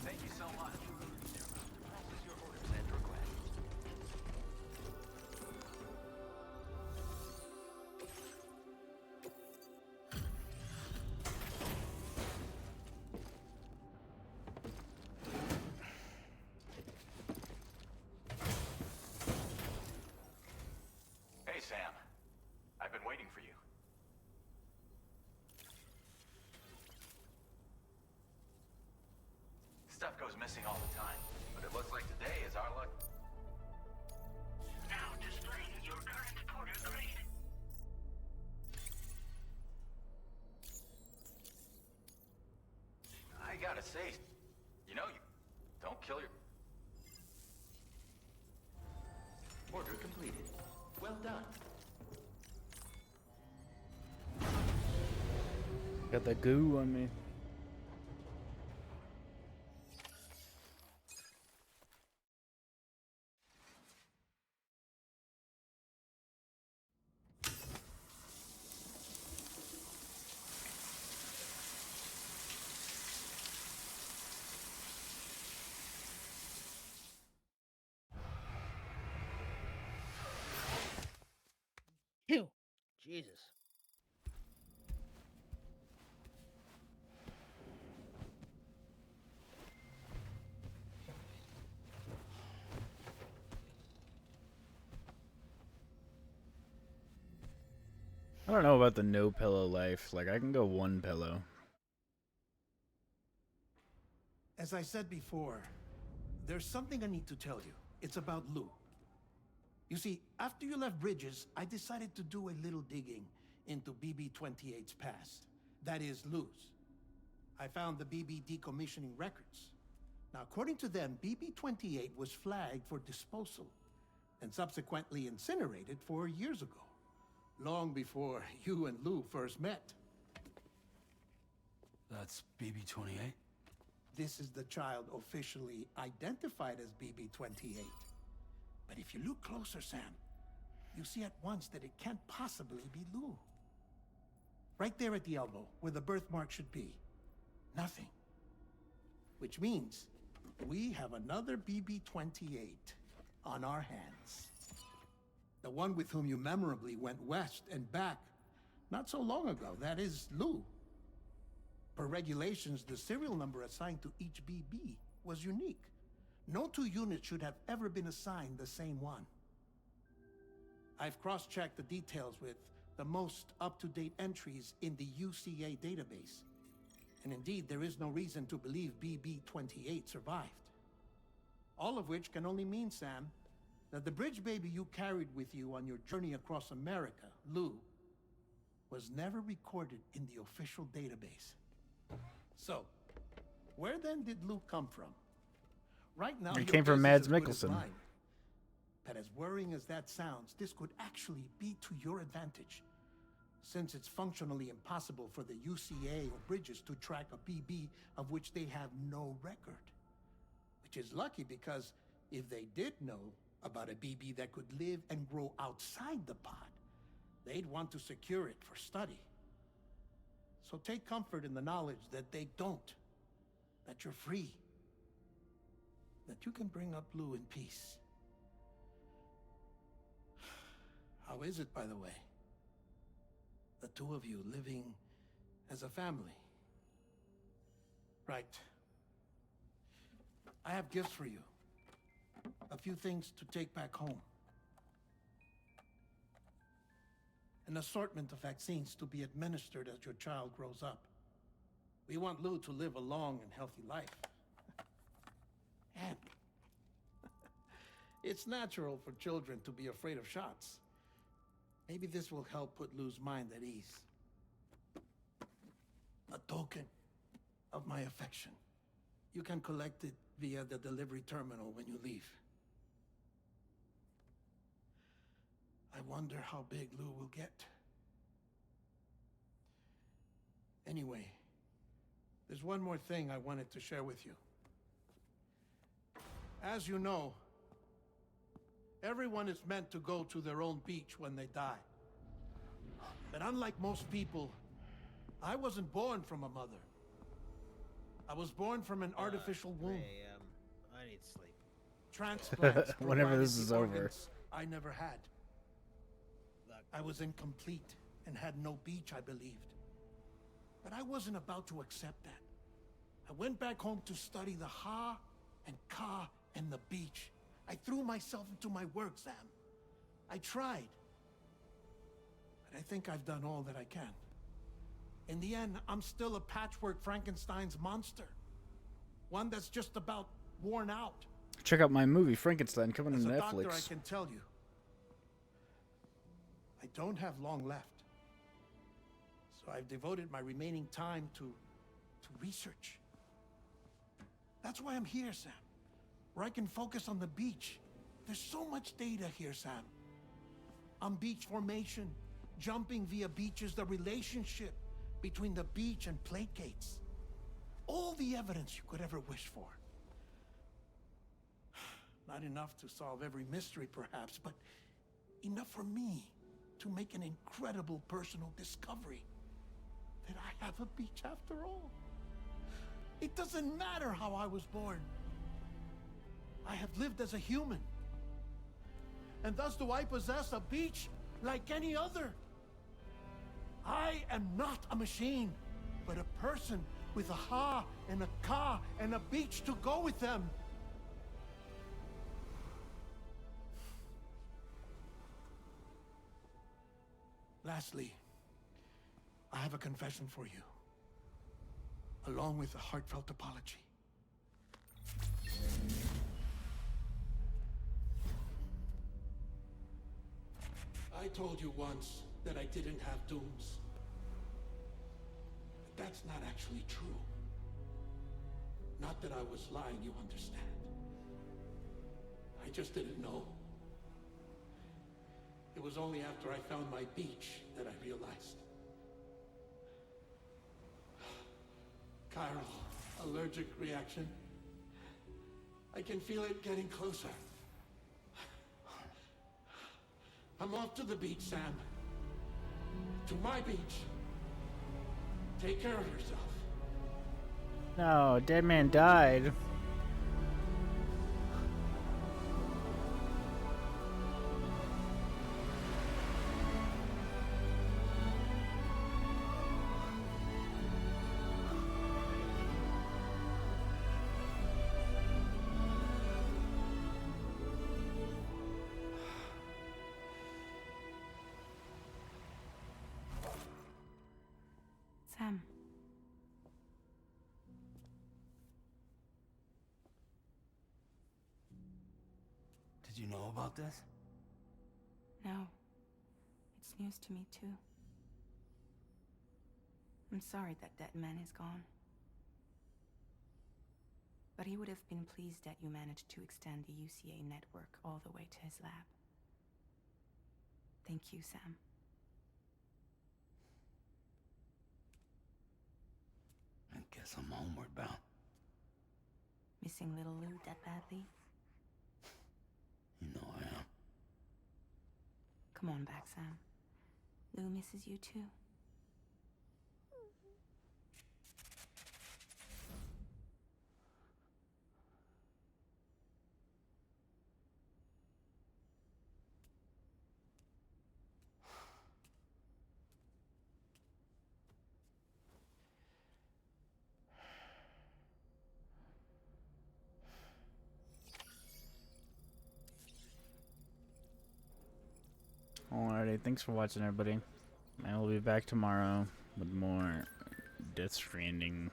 Thank you so much. Process your orders and requests. Hey, Sam. I've been waiting for you. Stuff goes missing all the time, but it looks like today is our luck. Now displaying your current porter grade. I gotta say, you don't kill your... Order completed. Well done. Got the goo on me. Ew. Jesus. I don't know about the no pillow life. Like, I can go one pillow. As I said before, there's something I need to tell you. It's about Lou. You see, after you left Bridges, I decided to do a little digging into BB-28's past. That is, Lou's. I found the BB decommissioning records. Now, according to them, BB-28 was flagged for disposal and subsequently incinerated 4 years ago, long before you and Lou first met. That's BB-28? This is the child officially identified as BB-28. But if you look closer, Sam, you see at once that it can't possibly be Lou. Right there at the elbow, where the birthmark should be. Nothing. Which means we have another BB-28 on our hands. The one with whom you memorably went west and back not so long ago. That is Lou. Per regulations, the serial number assigned to each BB was unique. No two units should have ever been assigned the same one. I've cross-checked the details with the most up-to-date entries in the UCA database. And indeed, there is no reason to believe BB-28 survived. All of which can only mean, Sam, that the bridge baby you carried with you on your journey across America, Lou, was never recorded in the official database. So, where then did Lou come from? Right now, It your came from guess Mads is as good as Mikkelsen. mine. But as worrying as that sounds, this could actually be to your advantage, since it's functionally impossible for the UCA or Bridges to track a BB of which they have no record. Which is lucky, because if they did know about a BB that could live and grow outside the pod, they'd want to secure it for study. So take comfort in the knowledge that they don't, that you're free, that you can bring up Lou in peace. How is it, by the way? The two of you living as a family. Right. I have gifts for you. A few things to take back home. An assortment of vaccines to be administered as your child grows up. We want Lou to live a long and healthy life. And it's natural for children to be afraid of shots. Maybe this will help put Lou's mind at ease. A token of my affection. You can collect it via the delivery terminal when you leave. I wonder how big Lou will get. Anyway, there's one more thing I wanted to share with you. As you know, everyone is meant to go to their own beach when they die. But unlike most people, I wasn't born from a mother. I was born from an artificial womb. Hey, I need sleep. Transplants Whenever provided this is the over. organs I never had. I was incomplete and had no beach, I believed. But I wasn't about to accept that. I went back home to study the Ha and Ka and the beach. I threw myself into my work, Sam. I tried. But I think I've done all that I can. In the end, I'm still a patchwork Frankenstein's monster. One that's just about worn out. Check out my movie Frankenstein coming As to a doctor, I Netflix. can tell you, I don't have long left. So I've devoted my remaining time to research. That's why I'm here, Sam. Where I can focus on the beach. There's so much data here, Sam. On beach formation, jumping via beaches, the relationship between the beach and plate gates. All the evidence you could ever wish for. Not enough to solve every mystery, perhaps, but enough for me to make an incredible personal discovery. That I have a beach after all. It doesn't matter how I was born. I have lived as a human. And thus do I possess a beach like any other. I am not a machine, but a person with a ha and a ka and a beach to go with them. Lastly, I have a confession for you, along with a heartfelt apology. I told you once that I didn't have dooms. But that's not actually true. Not that I was lying, you understand. I just didn't know. It was only after I found my beach that I realized. Chiral, allergic reaction. I can feel it getting closer. I'm off to the beach, Sam. To my beach. Take care of yourself. No, dead man died. Sam. Did you know about this? No. It's news to me, too. I'm sorry that that man is gone. But he would have been pleased that you managed to extend the UCA network all the way to his lab. Thank you, Sam. I guess I'm homeward bound. Missing little Lou that badly? You know I am. Come on back, Sam. Lou misses you too. Alrighty, thanks for watching, everybody. I will be back tomorrow with more Death Stranding.